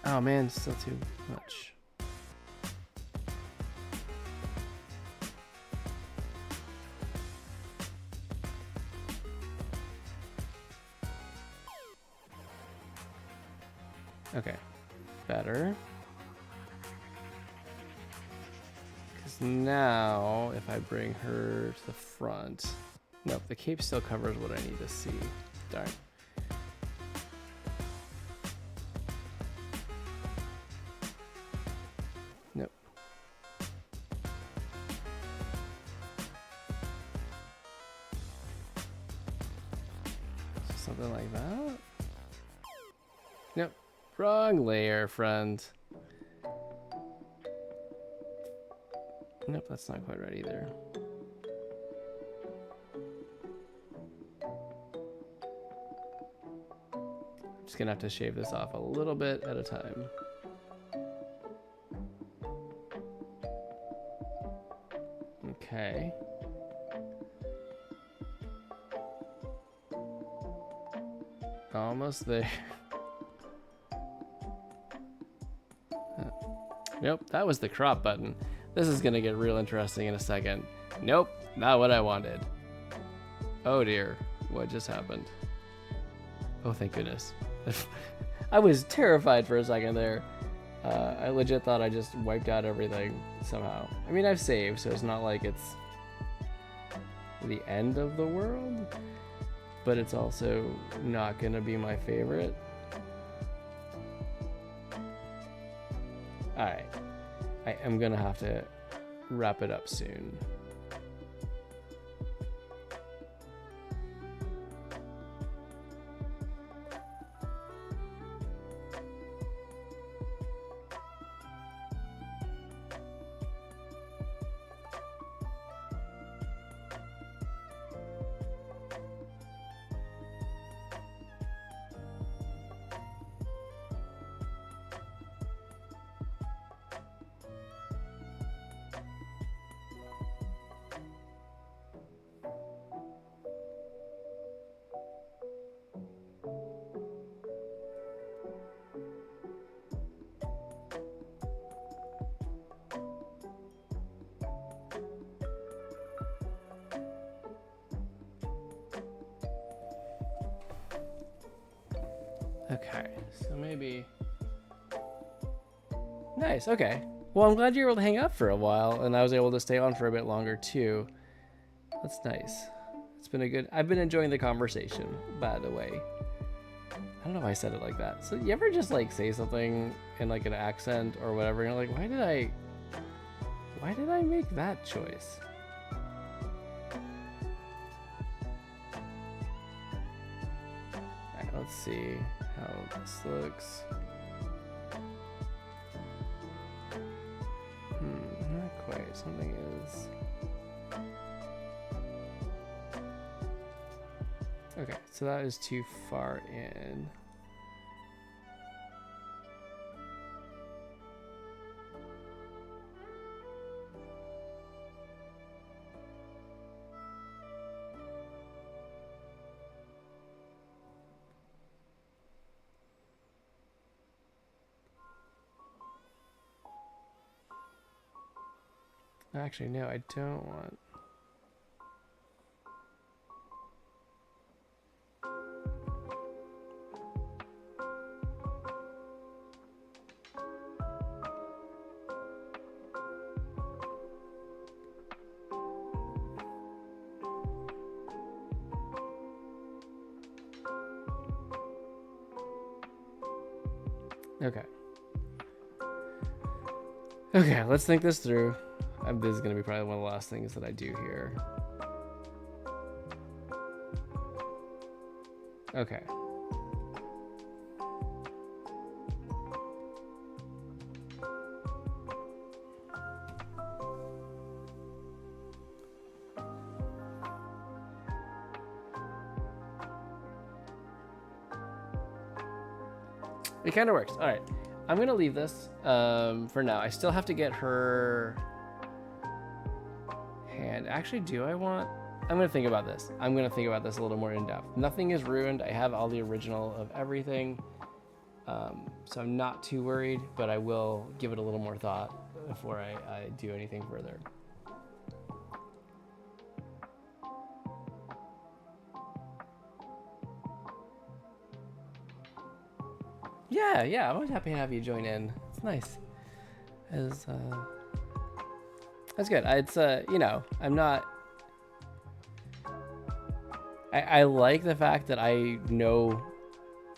Oh man, still too much. Okay, better. Because now, if I bring her to the front... Nope, the cape still covers what I need to see. Darn. Nope. Something like that? Nope. Wrong layer, friend. Nope, that's not quite right either. Just gonna have to shave this off a little bit at a time. Okay. Almost there. Nope, that was the crop button. This is gonna get real interesting in a second. Nope, not what I wanted. Oh dear, what just happened? Oh, thank goodness. I was terrified for a second there. I legit thought I just wiped out everything somehow. I mean, I've saved, so it's not like it's the end of the world, but it's also not gonna be my favorite. Alright, I am gonna have to wrap it up soon. Okay, so maybe... Nice, okay. Well, I'm glad you were able to hang out for a while, and I was able to stay on for a bit longer, too. That's nice. It's been a good... I've been enjoying the conversation, by the way. I don't know if I said it like that. So you ever just, like, say something in, like, an accent or whatever, and you're like, why did I make that choice? Alright, let's see how this looks. Not quite. Something is... Okay, so that is too far in. Actually, no, I don't want... Okay. Okay, let's think this through. This is going to be probably one of the last things that I do here. Okay. It kind of works. All right. I'm going to leave this for now. I still have to get her hand. Actually, do I want... I'm going to think about this. I'm going to think about this a little more in depth. Nothing is ruined. I have all the original of everything. So I'm not too worried, but I will give it a little more thought before I do anything further. Yeah, I'm always happy to have you join in. It's nice. That's good. It's I'm not. I like the fact that I know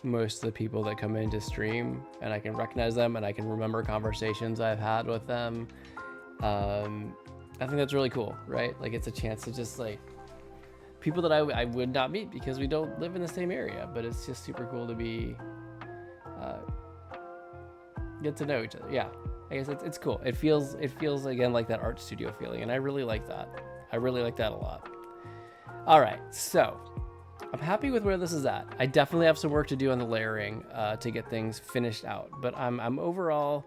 most of the people that come into stream, and I can recognize them, and I can remember conversations I've had with them. I think that's really cool, right? Like, it's a chance to just like people that I would not meet because we don't live in the same area, but it's just super cool to be get to know each other. Yeah, I guess it's cool. It feels again like that art studio feeling, and I really like that. I really like that a lot. All right, so I'm happy with where this is at. I definitely have some work to do on the layering to get things finished out, but I'm overall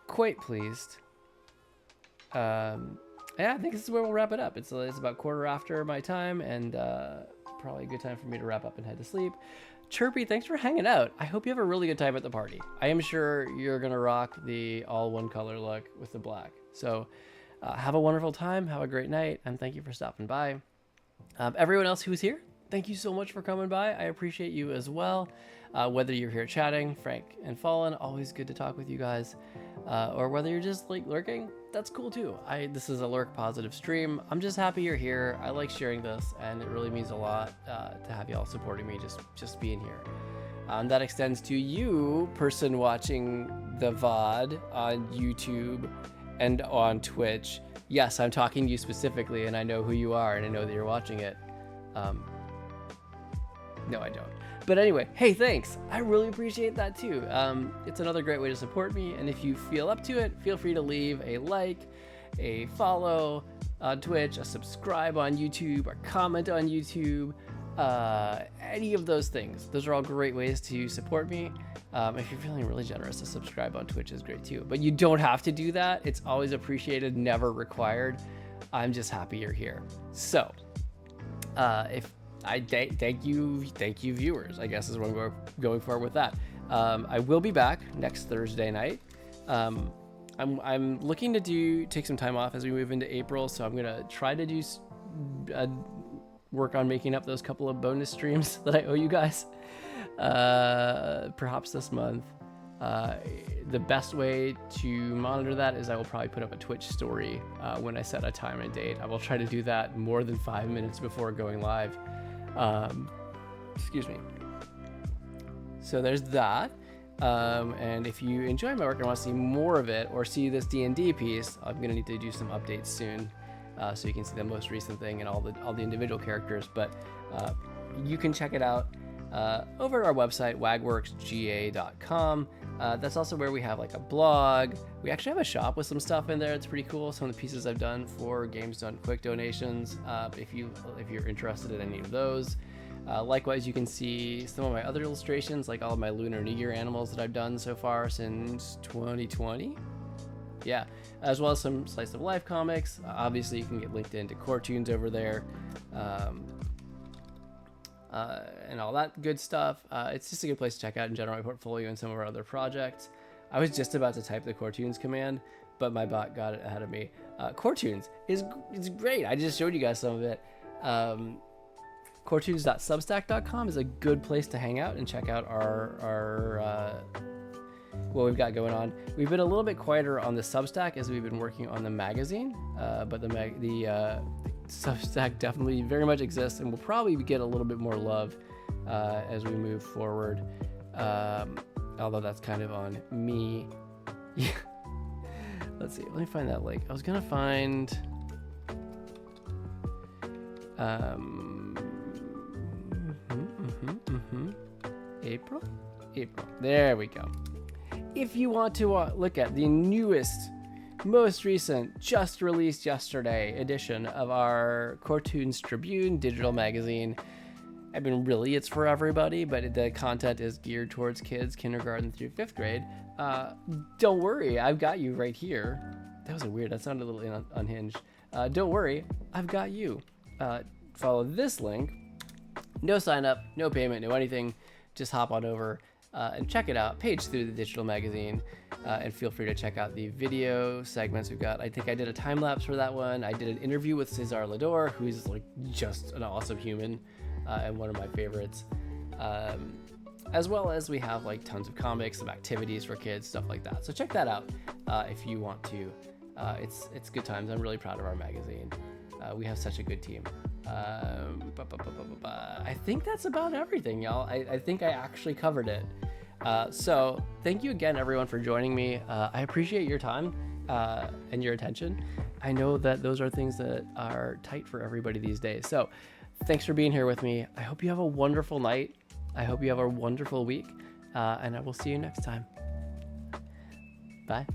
quite pleased. Yeah, I think this is where we'll wrap it up. It's about quarter after my time, and probably a good time for me to wrap up and head to sleep. Chirpy, thanks for hanging out. I hope you have a really good time at the party. I am sure you're gonna rock the all one color look with the black. So have a wonderful time, have a great night, and thank you for stopping by. Everyone else who's here, thank you so much for coming by. I appreciate you as well. Whether you're here chatting, Frank and Fallen, always good to talk with you guys. Or whether you're just like lurking, that's cool too. This is a lurk positive stream. I'm just happy you're here. I like sharing this, and it really means a lot to have y'all supporting me, just being here. That extends to you, person watching the VOD on YouTube and on Twitch. Yes, I'm talking to you specifically, and I know who you are, and I know that you're watching it. No, I don't. But anyway, hey, thanks. I really appreciate that too. It's another great way to support me, and if you feel up to it, feel free to leave a like, a follow on Twitch, a subscribe on YouTube, a comment on YouTube, any of those things. Those are all great ways to support me. If you're feeling really generous, a subscribe on Twitch is great too. But you don't have to do that. It's always appreciated, never required. I'm just happy you're here. So, thank you viewers, I guess is what we're going for with that. I will be back next Thursday night. I'm looking to take some time off as we move into April, so I'm gonna try to do work on making up those couple of bonus streams that I owe you guys, perhaps this month. The best way to monitor that is I will probably put up a Twitch story when I set a time and a date. I will try to do that more than 5 minutes before going live. Excuse me. So there's that. And if you enjoy my work and want to see more of it or see this D&D piece, I'm going to need to do some updates soon. So you can see the most recent thing and all the individual characters, but you can check it out over at our website, wagworksga.com. That's also where we have like a blog. We actually have a shop with some stuff in there. It's pretty cool. Some of the pieces I've done for Games Done Quick donations. If you're interested in any of those. Likewise, you can see some of my other illustrations, like all of my Lunar New Year animals that I've done so far since 2020. Yeah, as well as some slice of life comics. Obviously, you can get linked into CoreToons over there. And all that good stuff. It's just a good place to check out in general my portfolio and some of our other projects. I was just about to type the CoreToons command, but my bot got it ahead of me. CoreToons is great. I just showed you guys some of it. CoreToons.substack.com is a good place to hang out and check out our what we've got going on. We've been a little bit quieter on the Substack as we've been working on the magazine, but the Substack definitely very much exists and will probably get a little bit more love as we move forward. Although that's kind of on me. Yeah. Let's see. Let me find that link. I was gonna find. April. There we go. If you want to look at the newest, most recent, just released yesterday edition of our CoreToons Tribune digital magazine. I mean, really, it's for everybody, but the content is geared towards kids, kindergarten through 5th grade. Don't worry, I've got you right here. That was weird. That sounded a little unhinged. Don't worry, I've got you. Follow this link. No sign up, no payment, no anything. Just hop on over and check it out. Page through the digital magazine. And feel free to check out the video segments we've got. I think I did a time lapse for that one. I did an interview with Cesar Lador, who's like just an awesome human and one of my favorites. as well as we have like tons of comics, some activities for kids, stuff like that. So check that out if you want to. It's good times. I'm really proud of our magazine. We have such a good team. I think that's about everything, y'all. I think I actually covered it. So thank you again, everyone, for joining me. I appreciate your time and your attention. I know that those are things that are tight for everybody these days. So thanks for being here with me. I hope you have a wonderful night. I hope you have a wonderful week. And I will see you next time. Bye.